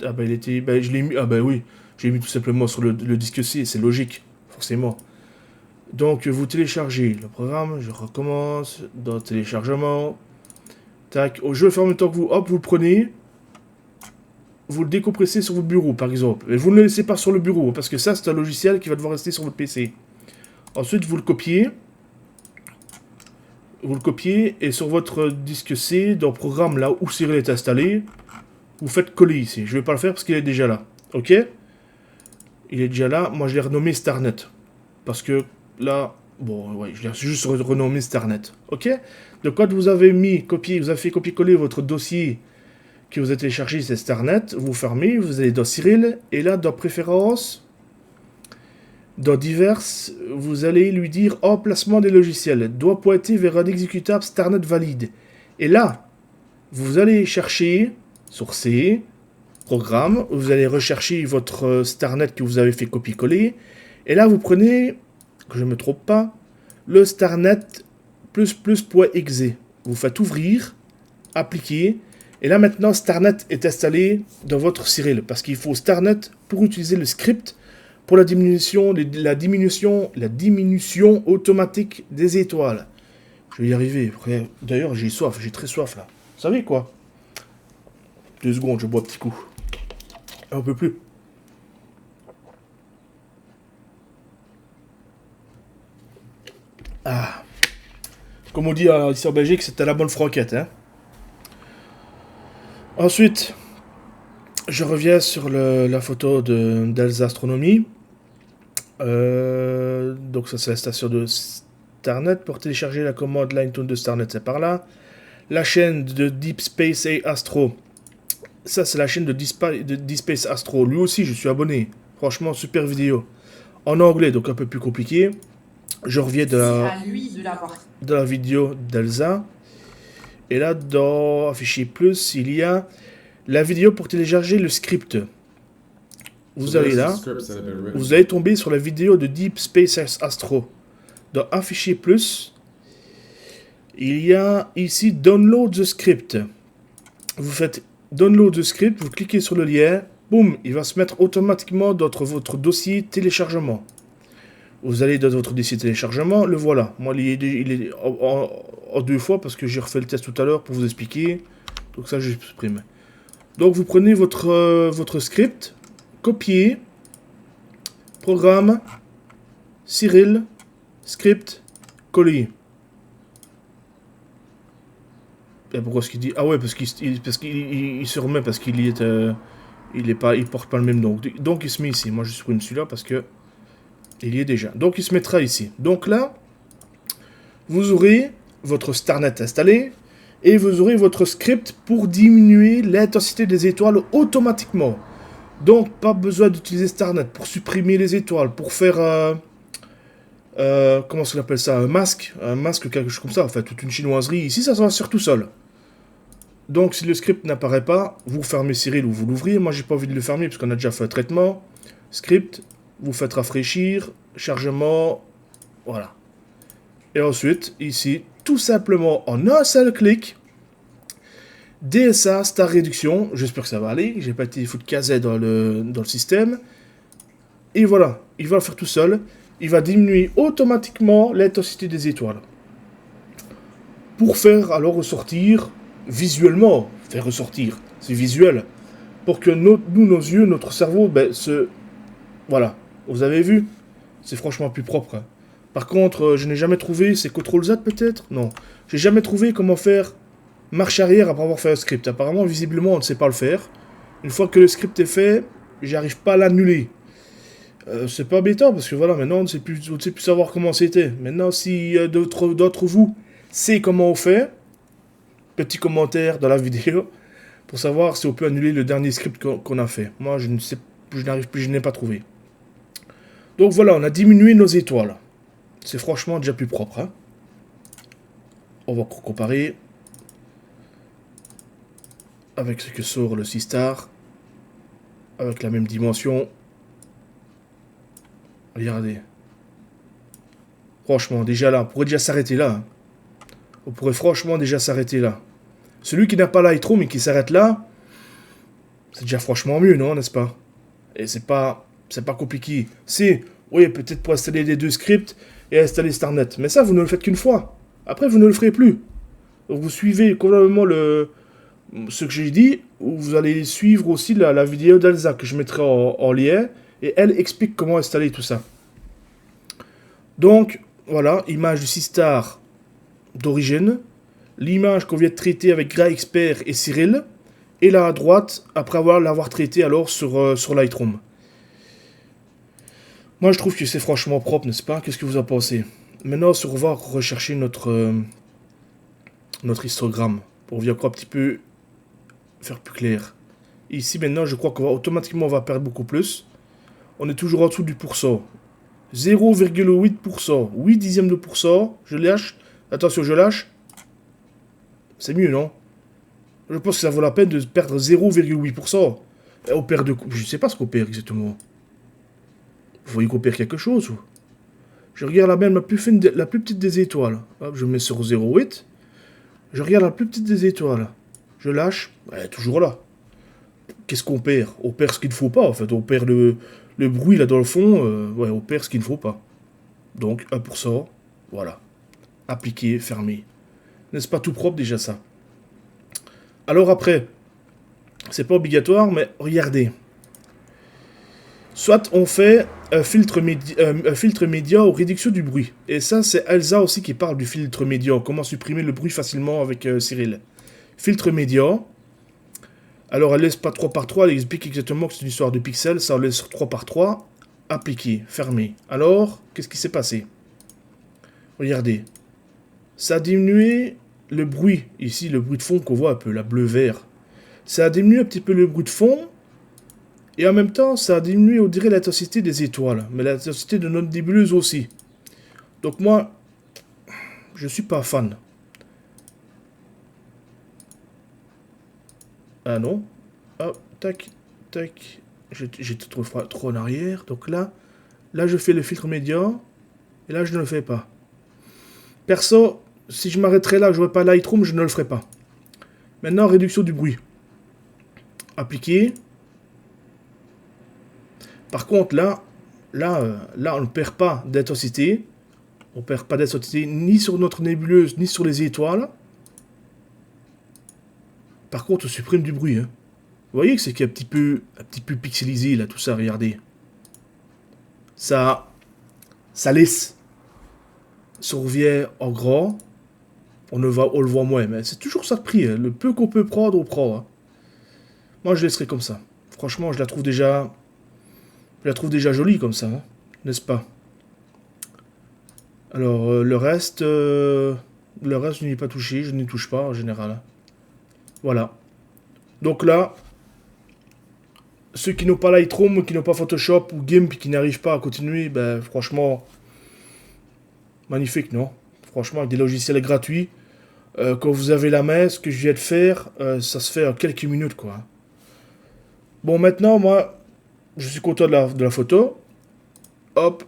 Ah bah il était... Bah je l'ai mis... Ah bah oui. Je l'ai mis tout simplement sur le disque C. C'est logique. Forcément. Donc vous téléchargez le programme. Je recommence. Dans téléchargement. Tac. Je vais faire en même temps que vous. Hop, vous le prenez. Vous le décompressez sur votre bureau, par exemple. Et vous ne le laissez pas sur le bureau, parce que ça, c'est un logiciel qui va devoir rester sur votre PC. Ensuite, vous le copiez. Vous le copiez, et sur votre disque C, dans le programme là où Cyril est installé, vous faites coller ici. Je ne vais pas le faire parce qu'il est déjà là. Ok? Il est déjà là. Moi, je l'ai renommé StarNet. Parce que là, bon, ouais, je l'ai juste renommé StarNet. Ok? Donc, quand vous avez vous avez fait copier-coller votre dossier que vous avez téléchargé, c'est StarNet, vous fermez, vous allez dans Cyril, et là, dans Préférences, dans Diverses, vous allez lui dire Emplacement des logiciels, doit pointer vers un exécutable StarNet valide. Et là, vous allez chercher, sourcer, programme, vous allez rechercher votre StarNet que vous avez fait copier-coller, et là, vous prenez, que je ne me trompe pas, le StarNet ++.exe. Vous faites ouvrir, appliquer, et là maintenant, StarNet est installé dans votre Cyril, parce qu'il faut StarNet pour utiliser le script pour la diminution automatique des étoiles. Je vais y arriver. D'ailleurs, j'ai soif, j'ai très soif là. Vous savez quoi? 2 secondes, je bois un petit coup. Un peu plus. Ah. Comme on dit ici en Belgique, c'était la bonne franquette, hein. Ensuite, je reviens sur la photo d'Elsa Astronomy. Donc ça c'est la station de StarNet. Pour télécharger la commande LineToon de StarNet, c'est par là. La chaîne de Deep Space et Astro. Ça c'est la chaîne de Deep Space Astro. Lui aussi je suis abonné. Franchement super vidéo. En anglais donc un peu plus compliqué. Je reviens de la vidéo d'Elsa. Et là dans Afficher Plus il y a la vidéo pour télécharger le script. Vous allez là, vous allez tomber sur la vidéo de Deep Space Astro. Dans Afficher Plus, il y a ici Download the script. Vous faites download the script, vous cliquez sur le lien, boum, il va se mettre automatiquement dans votre dossier téléchargement. Vous allez dans votre dossier téléchargement, le voilà. Moi, il est en deux fois parce que j'ai refait le test tout à l'heure pour vous expliquer. Donc ça, je supprime. Donc vous prenez votre script, copier, programme, Cyril, script, coller. Et pourquoi est-ce qu'il dit... Ah ouais, parce qu'il se remet, parce qu'il est... il porte pas le même nom. Donc il se met ici. Moi, je supprime celui-là parce que... il y est déjà. Donc il se mettra ici. Donc là, vous aurez votre StarNet installé et vous aurez votre script pour diminuer l'intensité des étoiles automatiquement. Donc pas besoin d'utiliser StarNet pour supprimer les étoiles, pour faire... comment on appelle ça, un masque, quelque chose comme ça, enfin toute une chinoiserie. Ici, ça sur tout seul. Donc si le script n'apparaît pas, vous fermez Cyril ou vous l'ouvrez. Moi, j'ai pas envie de le fermer parce qu'on a déjà fait un traitement. Script, vous faites rafraîchir, chargement, voilà. Et ensuite, ici, tout simplement en un seul clic, DSA Star Réduction, j'espère que ça va aller, j'ai pas été foutre KZ dans le système. Et voilà, il va le faire tout seul. Il va diminuer automatiquement l'intensité des étoiles. Pour faire alors ressortir, visuellement, faire ressortir, c'est visuel. Pour que nos yeux, notre cerveau, voilà, vous avez vu, c'est franchement plus propre. Hein. Par contre, je n'ai jamais trouvé, c'est CTRL-Z peut-être? Non. J'ai jamais trouvé comment faire marche arrière après avoir fait un script. Apparemment, visiblement, on ne sait pas le faire. Une fois que le script est fait, j'arrive pas à l'annuler. C'est pas embêtant parce que voilà, maintenant on ne sait plus savoir comment c'était. Maintenant, si d'autres vous savent comment on fait, petit commentaire dans la vidéo pour savoir si on peut annuler le dernier script qu'on a fait. Moi, je ne sais, je n'ai pas trouvé. Donc voilà, on a diminué nos étoiles. C'est franchement déjà plus propre. Hein. On va comparer avec ce que sort le C-Star, avec la même dimension. Regardez. Franchement, déjà là, on pourrait déjà s'arrêter là. Hein. On pourrait franchement déjà s'arrêter là. Celui qui n'a pas Lightroom et qui s'arrête là, c'est déjà franchement mieux, non, n'est-ce pas? Et c'est pas compliqué. C'est, oui, peut-être pour installer les deux scripts et installer StarNet. Mais ça, vous ne le faites qu'une fois. Après, vous ne le ferez plus. Donc vous suivez complètement ce que j'ai dit, ou vous allez suivre aussi la vidéo d'Elsa que je mettrai en lien. Et elle explique comment installer tout ça. Donc, voilà, image du C-Star d'origine. L'image qu'on vient de traiter avec Gras Expert et Cyril. Et là à droite, après l'avoir traité alors sur Lightroom. Moi, je trouve que c'est franchement propre, n'est-ce pas? Qu'est-ce que vous en pensez? Maintenant, on va rechercher notre histogramme. Pour bien encore un petit peu faire plus clair. Ici, maintenant, je crois qu'on va automatiquement perdre beaucoup plus. On est toujours en dessous du pourcent. 0,8%. 8 dixièmes de pourcent. Je lâche. Attention, je lâche. C'est mieux, non? Je pense que ça vaut la peine de perdre 0,8%. Et on perd de... Je ne sais pas ce qu'on perd exactement. Vous voyez qu'on perd quelque chose ou... Je regarde la plus petite des étoiles. Hop, je mets sur 0,8. Je regarde la plus petite des étoiles. Je lâche. Elle est toujours là. Qu'est-ce qu'on perd? On perd ce qu'il ne faut pas, en fait. On perd le bruit là dans le fond. Ouais, on perd ce qu'il ne faut pas. Donc 1%. Voilà. Appliqué, fermé. N'est-ce pas tout propre déjà ça? Alors après, c'est pas obligatoire, mais regardez. Soit on fait un filtre média ou réduction du bruit. Et ça, c'est Elsa aussi qui parle du filtre média. Comment supprimer le bruit facilement avec Cyril. Filtre média. Alors, elle laisse pas 3 par 3. Elle explique exactement que c'est une histoire de pixels. Ça, on laisse 3 par 3. Appliqué, fermé. Alors, qu'est-ce qui s'est passé? Regardez. Ça a diminué le bruit. Ici, le bruit de fond qu'on voit un peu, la bleu-vert. Ça a diminué un petit peu le bruit de fond. Et en même temps, ça a diminué, on dirait, l'intensité des étoiles. Mais l'intensité de notre nébuleuse aussi. Donc moi, je suis pas fan. Ah non. Hop, tac, tac. J'étais trop en arrière. Donc là, je fais le filtre média. Et là, je ne le fais pas. Perso, si je m'arrêterais là, je n'aurais pas Lightroom, je ne le ferai pas. Maintenant, réduction du bruit. appliquer. Par contre, là, on ne perd pas d'intensité. On ne perd pas d'intensité ni sur notre nébuleuse, ni sur les étoiles. Par contre, on supprime du bruit. Hein. Vous voyez que c'est un petit peu pixelisé, là, tout ça, regardez. Ça laisse. Si on revient en grand, on le voit moins. Mais c'est toujours ça de prix. Hein. Le peu qu'on peut prendre, on prend. Hein. Moi, je laisserai comme ça. Franchement, je la trouve déjà jolie comme ça. Hein. N'est-ce pas? Alors, le reste, je n'y ai pas touché. Je n'y touche pas, en général. Voilà. Donc là, ceux qui n'ont pas Lightroom, qui n'ont pas Photoshop ou GIMP, qui n'arrivent pas à continuer, ben franchement, magnifique, non? Franchement, avec des logiciels gratuits, quand vous avez la main, ce que je viens de faire, ça se fait en quelques minutes, quoi. Bon, maintenant, moi, je suis content de la photo. Hop,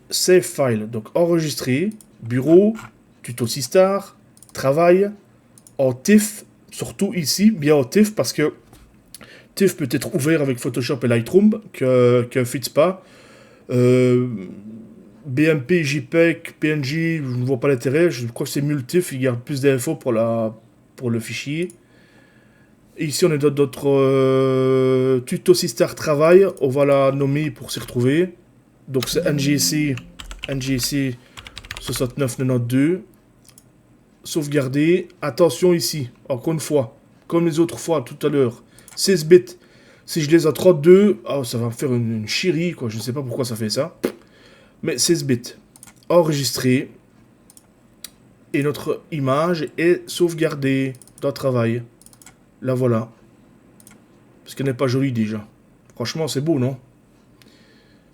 save file. Donc, enregistrer, bureau, tuto 6star, travail, en TIFF, surtout ici, bien en TIFF, parce que TIFF peut être ouvert avec Photoshop et Lightroom, qu'un fit pas. BMP, JPEG, PNG, je ne vois pas l'intérêt. Je crois que c'est mieux le TIFF, il garde plus d'infos pour le fichier. Et ici, on est dans notre tuto 6star travail. On va la nommer pour s'y retrouver. Donc, c'est NGC 6992. Sauvegarder. Attention ici, encore une fois, comme les autres fois tout à l'heure. 16 bits. Si je les ai à 32, oh, ça va me faire une chérie, quoi. Je ne sais pas pourquoi ça fait ça. Mais 16 bits. Enregistrer. Et notre image est sauvegardée dans travail. La voilà. Parce qu'elle n'est pas jolie déjà. Franchement, c'est beau, non?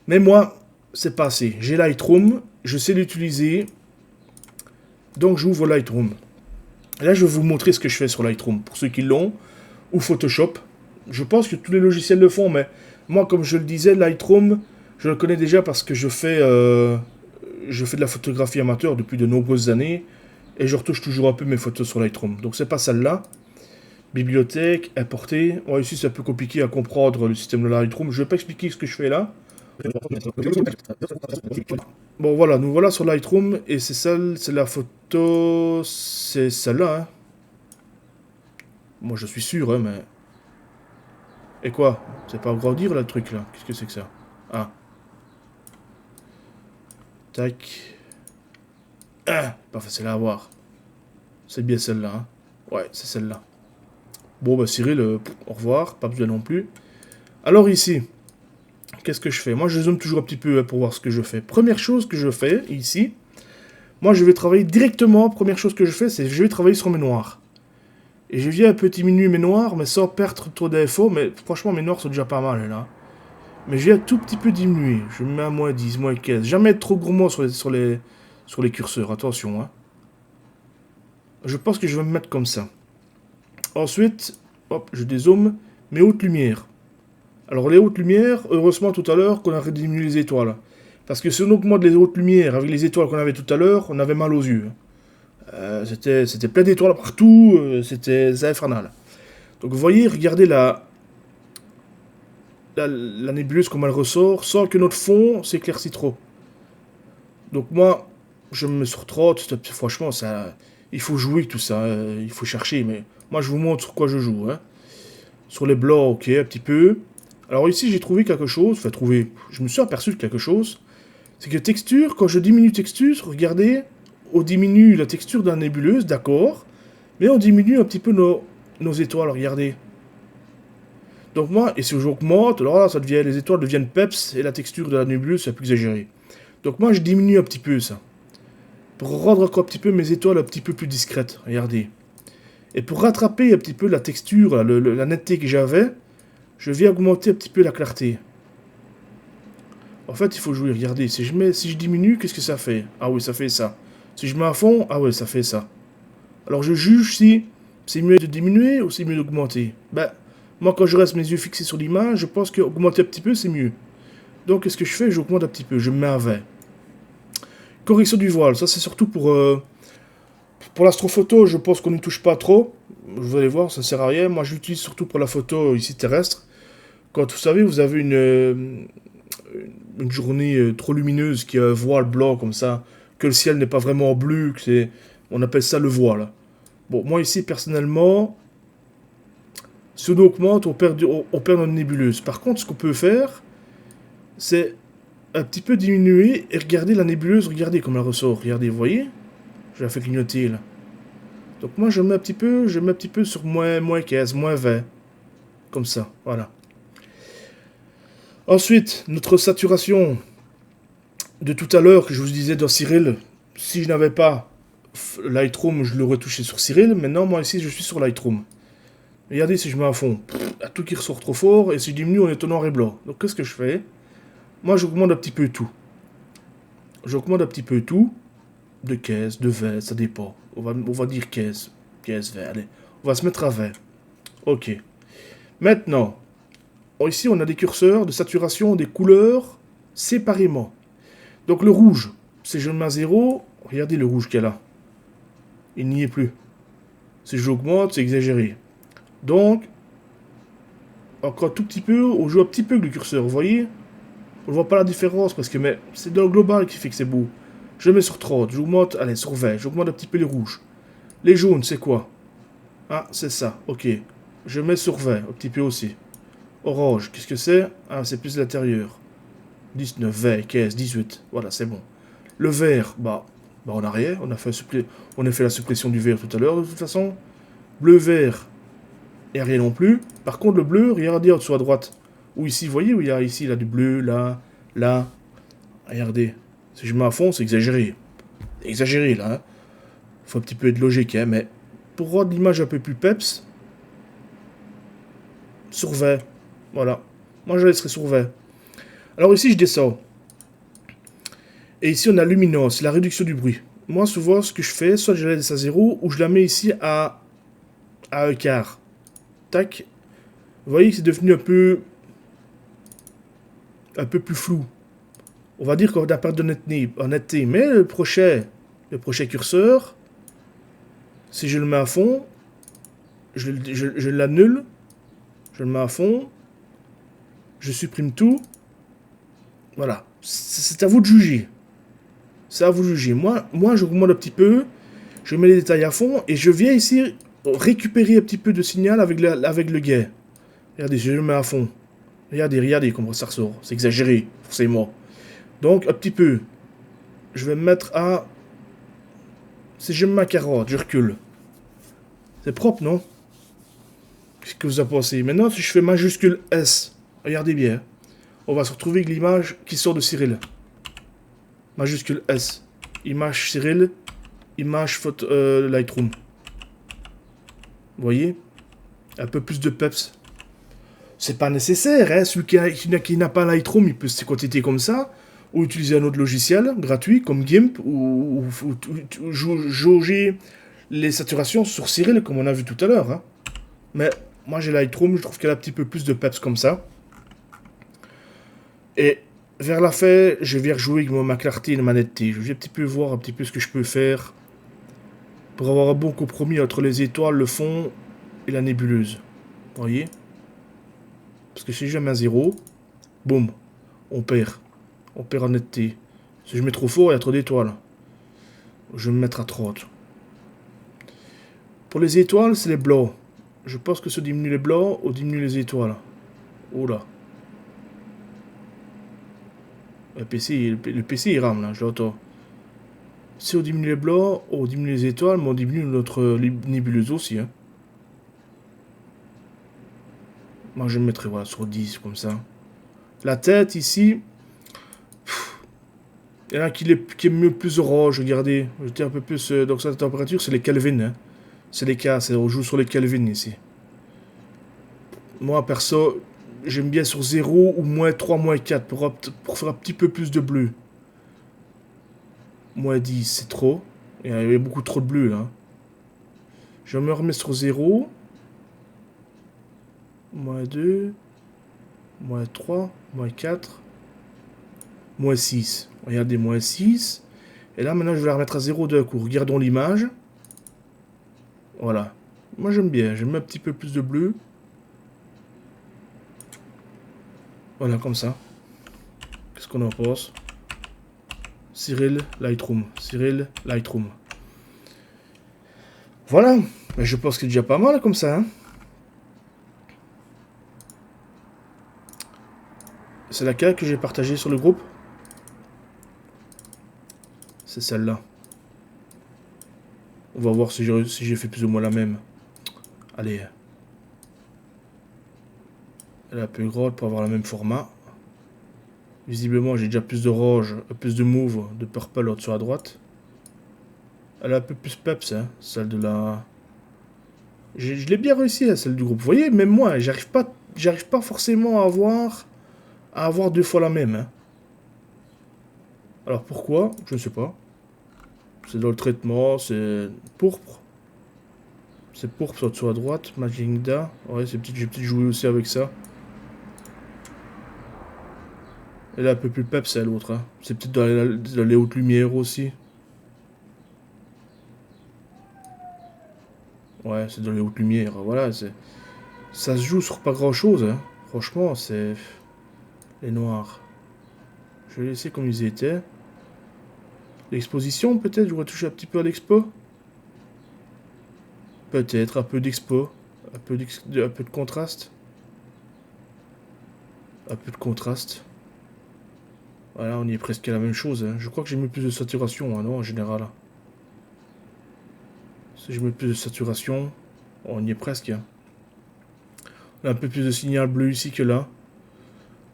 Mais moi, c'est pas assez. J'ai Lightroom. Je sais l'utiliser. Donc, j'ouvre Lightroom. Et là, je vais vous montrer ce que je fais sur Lightroom. Pour ceux qui l'ont. Ou Photoshop. Je pense que tous les logiciels le font, mais moi, comme je le disais, Lightroom, je le connais déjà parce que je fais de la photographie amateur depuis de nombreuses années et je retouche toujours un peu mes photos sur Lightroom. Donc, c'est pas celle-là. Bibliothèque, importer. Ouais, ici, c'est un peu compliqué à comprendre le système de Lightroom. Je vais pas expliquer ce que je fais là. Bon, voilà, nous voilà sur Lightroom et c'est la photo. C'est celle-là, hein. Moi, je suis sûr, hein, mais. Et quoi? C'est pas agrandir là le truc là? Qu'est-ce que c'est que ça? Ah. Tac. Ah, pas facile à avoir. C'est bien celle-là, hein. Ouais, c'est celle-là. Bon, bah Cyril, au revoir, pas besoin non plus. Alors ici, qu'est-ce que je fais? Moi, je zoome toujours un petit peu pour voir ce que je fais. Première chose que je fais ici, moi, je vais travailler directement. Première chose que je fais, c'est je vais travailler sur mes noirs. Et je viens un peu diminuer mes noirs, mais sans perdre trop d'infos. Mais franchement, mes noirs sont déjà pas mal, là. Mais je viens un tout petit peu diminuer. Je mets à moins 10, moins 15. Jamais être trop gourmand sur les curseurs. Attention, hein. Je pense que je vais me mettre comme ça. Ensuite, hop, je dézoome mes hautes lumières. Alors, les hautes lumières, heureusement tout à l'heure qu'on a diminué les étoiles. Parce que si on augmente les hautes lumières avec les étoiles qu'on avait tout à l'heure, on avait mal aux yeux. C'était plein d'étoiles partout, c'était infernal. Donc vous voyez, regardez la nébuleuse comme elle ressort, sans que notre fond s'éclaircit trop. Donc moi, je me surtrotte, franchement, ça, il faut jouer tout ça, il faut chercher, mais moi je vous montre sur quoi je joue. Hein. Sur les blancs, ok, un petit peu. Alors ici, j'ai trouvé quelque chose, je me suis aperçu de quelque chose, c'est que texture, quand je diminue texture, regardez, on diminue la texture de la nébuleuse, d'accord, mais on diminue un petit peu nos étoiles, regardez. Donc moi, et si j'augmente, alors là, les étoiles deviennent peps, et la texture de la nébuleuse, c'est plus exagéré. Donc moi, je diminue un petit peu ça. Pour rendre encore un petit peu mes étoiles un petit peu plus discrètes, regardez. Et pour rattraper un petit peu la texture, la netteté que j'avais, je viens augmenter un petit peu la clarté. En fait, il faut jouer, regardez, si je diminue, qu'est-ce que ça fait? Ah oui, ça fait ça. Si je mets à fond, ah ouais, ça fait ça. Alors je juge si c'est mieux de diminuer ou c'est mieux d'augmenter. Ben, moi quand je reste mes yeux fixés sur l'image, je pense qu'augmenter un petit peu c'est mieux. Donc qu'est-ce que je fais? J'augmente un petit peu, je me mets à 20. Correction du voile, ça c'est surtout pour l'astrophoto, je pense qu'on n'y touche pas trop. vous allez voir, ça sert à rien. Moi, je l'utilise surtout pour la photo ici terrestre. Quand vous savez, vous avez une journée trop lumineuse qui a un voile blanc comme ça, que le ciel n'est pas vraiment bleu, que c'est, on appelle ça le voile. Bon, moi ici, personnellement, si on augmente, on perd notre nébuleuse. Par contre, ce qu'on peut faire, c'est un petit peu diminuer et regarder la nébuleuse, regardez comme elle ressort. Regardez, vous voyez? Je la fais clignoter là. Donc moi je mets un petit peu sur moins 15, moins 20. Comme ça, voilà. Ensuite, notre saturation de tout à l'heure que je vous disais dans Cyril. Si je n'avais pas Lightroom, je l'aurais touché sur Cyril. Maintenant, moi ici, je suis sur Lightroom. Regardez si je mets à fond. Il y a tout qui ressort trop fort. Et si je diminue, on est au noir et blanc. Donc qu'est-ce que je fais? Moi, j'augmente un petit peu tout. J'augmente un petit peu tout. De 15, de 20, ça dépend. On va dire 15. 15, 20, allez. On va se mettre à 20. Ok. Maintenant, ici, on a des curseurs de saturation des couleurs séparément. Donc le rouge, si je le mets à 0, regardez le rouge qu'il y a là. Il n'y est plus. Si j'augmente, c'est exagéré. Donc, encore un tout petit peu, on joue un petit peu avec le curseur, vous voyez? On ne voit pas la différence parce que mais c'est dans le global qui fait que c'est beau. Je le mets sur 30, j'augmente, allez, sur 20, j'augmente un petit peu les rouges. Les jaunes, c'est quoi? Ah, c'est ça, ok. Je mets sur 20, un petit peu aussi. Orange, qu'est-ce que c'est? Ah, c'est plus l'intérieur. 19, 20, 15, 18, voilà, c'est bon. Le vert, on n'a rien, on a fait la suppression du vert tout à l'heure de toute façon. Bleu, vert, et rien non plus. Par contre, le bleu, regardez en dessous à droite. Ou ici, vous voyez où il y a ici, là, du bleu, là, là. Regardez. Si je mets à fond, c'est exagéré. Exagéré, là. Hein. Faut un petit peu être logique, hein, mais pour rendre l'image un peu plus peps, sur 20. Voilà. Moi, je laisserai sur 20. Alors ici, je descends. Et ici, on a luminance, la réduction du bruit. Moi, souvent, ce que je fais, soit je la laisse à 0, ou je la mets ici à un quart. Tac. Vous voyez que c'est devenu un peu plus flou. On va dire qu'on a perdu honnêteté. Mais le prochain curseur, si je le mets à fond, je l'annule, je le mets à fond, je supprime tout. Voilà. C'est à vous de juger. C'est à vous de juger. Moi j'augmente un petit peu, je mets les détails à fond, et je viens ici récupérer un petit peu de signal avec le gain. Regardez, je le mets à fond. Regardez comment ça ressort. C'est exagéré, forcément. Donc, un petit peu. Je vais me mettre à... Si je me mets à 40, je recule. C'est propre, non? Qu'est-ce que vous en pensez? Maintenant, si je fais majuscule S, regardez bien. On va se retrouver avec l'image qui sort de Cyril. Majuscule S. Image Cyril. Image Lightroom. Vous voyez? Un peu plus de peps. C'est pas nécessaire, hein. Celui qui n'a pas Lightroom, il peut se contenter comme ça. Ou utiliser un autre logiciel gratuit comme GIMP. Ou jauger les saturations sur Cyril, comme on a vu tout à l'heure. Hein. Mais moi j'ai Lightroom, je trouve qu'elle a un petit peu plus de peps comme ça. Et vers la fin, je vais rejouer avec ma clarté et ma netteté. Je vais un petit peu voir un petit peu ce que je peux faire pour avoir un bon compromis entre les étoiles, le fond et la nébuleuse. Vous voyez? Parce que si je mets à 0, boum, on perd. On perd en netteté. Si je mets trop fort, il y a trop d'étoiles. Je vais me mettre à 30. Pour les étoiles, c'est les blancs. Je pense que ça diminue les blancs ou diminue les étoiles. Oh là. Le PC il rame là, je l'entends. Si on diminue les blancs, on diminue les étoiles, mais on diminue notre nébuleuse aussi. Hein. Moi je me mettrai voilà, sur 10 comme ça. La tête ici. Il y en a qui est mieux plus orange, regardez. J'étais un peu plus. Donc sa température, c'est les Kelvin. Hein. C'est les cas, on joue sur les Kelvin ici. Moi perso, j'aime bien sur 0 ou moins 3, moins 4 pour faire un petit peu plus de bleu. Moins 10, c'est trop. Il y avait beaucoup trop de bleu là. Je me remets sur 0. Moins 2. Moins 3. Moins 4. Moins 6. Regardez, moins 6. Et là, maintenant, je vais la remettre à 0 d'un coup. Regardons l'image. Voilà. Moi j'aime bien, j'aime un petit peu plus de bleu. Voilà, comme ça. Qu'est-ce qu'on en pense? Cyril Lightroom. Cyril Lightroom. Voilà. Mais je pense que c'est déjà pas mal comme ça. Hein. C'est laquelle que j'ai partagée sur le groupe? C'est celle-là. On va voir si j'ai fait plus ou moins la même. Allez. Elle est un peu grosse pour avoir le même format. Visiblement, j'ai déjà plus de rouge, plus de mauve, de purple au-dessus à droite. Elle a un peu plus peps, hein, celle de la... Je l'ai bien réussi, hein, celle du groupe. Vous voyez, même moi, j'arrive pas forcément à avoir deux fois la même. Hein. Alors pourquoi? Je ne sais pas. C'est dans le traitement, c'est pourpre. C'est pourpre au-dessus à droite, magenta. Ouais, j'ai peut-être joué aussi avec ça. Elle est un peu plus peps, c'est l'autre. Hein. C'est peut-être dans les hautes lumières aussi. Ouais, c'est dans les hautes lumières. Voilà, ça se joue sur pas grand-chose. Hein. Franchement, c'est... Les noirs. Je vais laisser comme ils étaient. L'exposition, peut-être, je retouche un petit peu à l'expo. Peut-être, un peu d'expo. Un peu de contraste. Un peu de contraste. Voilà, on y est presque à la même chose. Hein. Je crois que j'ai mis plus de saturation, hein, non, en général. Si je mets plus de saturation, on y est presque. Hein. On a un peu plus de signal bleu ici que là.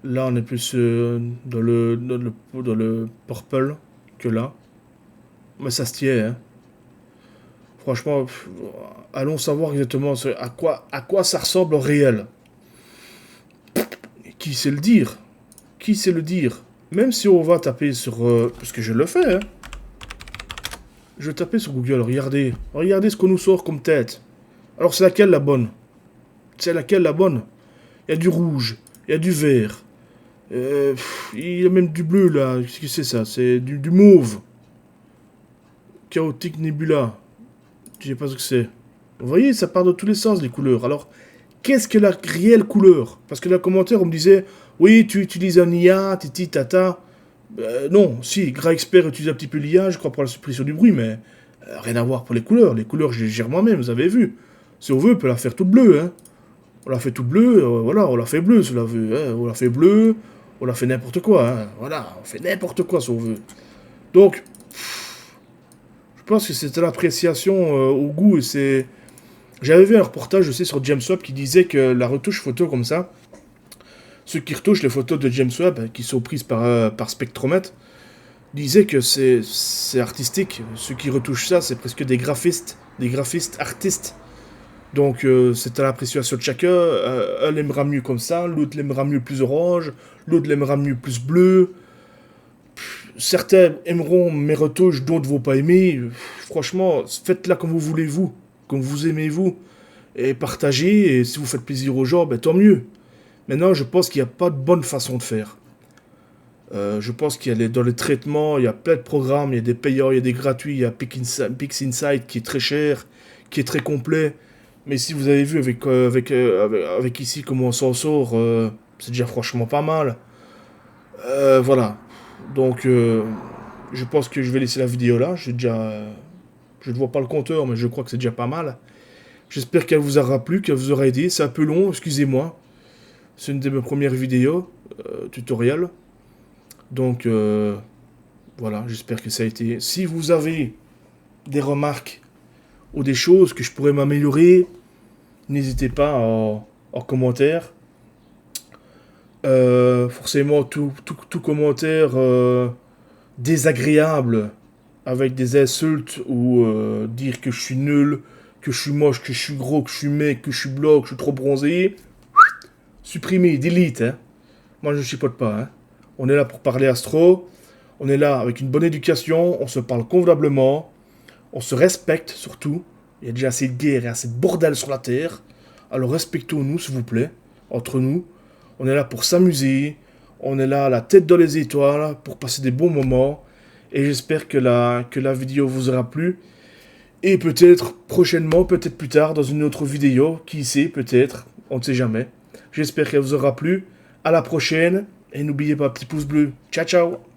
Là, on est plus dans le purple que là. Mais ça se tient, hein. Franchement, allons savoir exactement à quoi ça ressemble en réel. Qui sait le dire? Qui sait le dire? Même si on va taper sur... parce que je le fais, hein. Je vais taper sur Google, regardez. Regardez ce qu'on nous sort comme tête. Alors c'est laquelle la bonne? C'est laquelle la bonne? Il y a du rouge, il y a du vert. Il y a même du bleu là. Qu'est-ce que c'est ça? C'est du mauve. Chaotic Nebula. Je sais pas ce que c'est. Vous voyez, ça part dans tous les sens les couleurs. Alors, qu'est-ce que la réelle couleur? Parce que dans les commentaires, on me disait, oui, tu utilises un IA, titi, tata. Non, si, Gras Expert utilise un petit peu l'IA, je crois, pour la suppression du bruit, mais rien à voir pour les couleurs. Les couleurs, je les gère moi-même, vous avez vu. Si on veut, on peut la faire toute bleue, hein. On l'a fait toute bleue, voilà, on l'a fait bleue, si on la veut. Hein. On l'a fait bleue, on l'a fait n'importe quoi, hein. Voilà, on fait n'importe quoi si on veut. Donc, je pense que c'était l'appréciation au goût et c'est... J'avais vu un reportage aussi sur James Webb qui disait que la retouche photo comme ça, ceux qui retouchent les photos de James Webb, qui sont prises par spectromètre, disaient que c'est artistique. Ceux qui retouchent ça, c'est presque des graphistes artistes. Donc c'est à l'appréciation de chacun. Un l'aimera mieux comme ça, l'autre l'aimera mieux plus orange, l'autre l'aimera mieux plus bleu. Certains aimeront mes retouches, d'autres vont pas aimer. Franchement, faites-la comme vous voulez vous, comme vous aimez vous. Et partagez, et si vous faites plaisir aux gens, ben, tant mieux. Maintenant, je pense qu'il n'y a pas de bonne façon de faire. Je pense qu'il y a dans les traitements, il y a plein de programmes, il y a des payants, il y a des gratuits, il y a PixInsight qui est très cher, qui est très complet. Mais si vous avez vu avec ici comment on s'en sort, c'est déjà franchement pas mal. Voilà. Donc, je pense que je vais laisser la vidéo là. Je ne vois pas le compteur, mais je crois que c'est déjà pas mal. J'espère qu'elle vous aura plu, qu'elle vous aura aidé. C'est un peu long, excusez-moi. C'est une de mes premières vidéos tutoriel. Donc, voilà, j'espère que ça a été... Si vous avez des remarques ou des choses que je pourrais m'améliorer, n'hésitez pas en commentaire. Forcément, tout commentaire désagréable avec des insultes ou dire que je suis nul, que je suis moche, que je suis gros, que je suis mec, que je suis blanc, que je suis trop bronzé, supprimez, delete. Hein. Moi, je ne chipote pas. Hein. On est là pour parler astro. On est là avec une bonne éducation. On se parle convenablement. On se respecte surtout. Il y a déjà assez de guerre et assez de bordel sur la Terre. Alors respectons-nous, s'il vous plaît, entre nous. On est là pour s'amuser. On est là, la tête dans les étoiles, pour passer des bons moments. Et j'espère que la vidéo vous aura plu. Et peut-être prochainement, peut-être plus tard, dans une autre vidéo, qui sait, peut-être, on ne sait jamais. J'espère qu'elle vous aura plu. À la prochaine, et n'oubliez pas, petit pouce bleu. Ciao, ciao!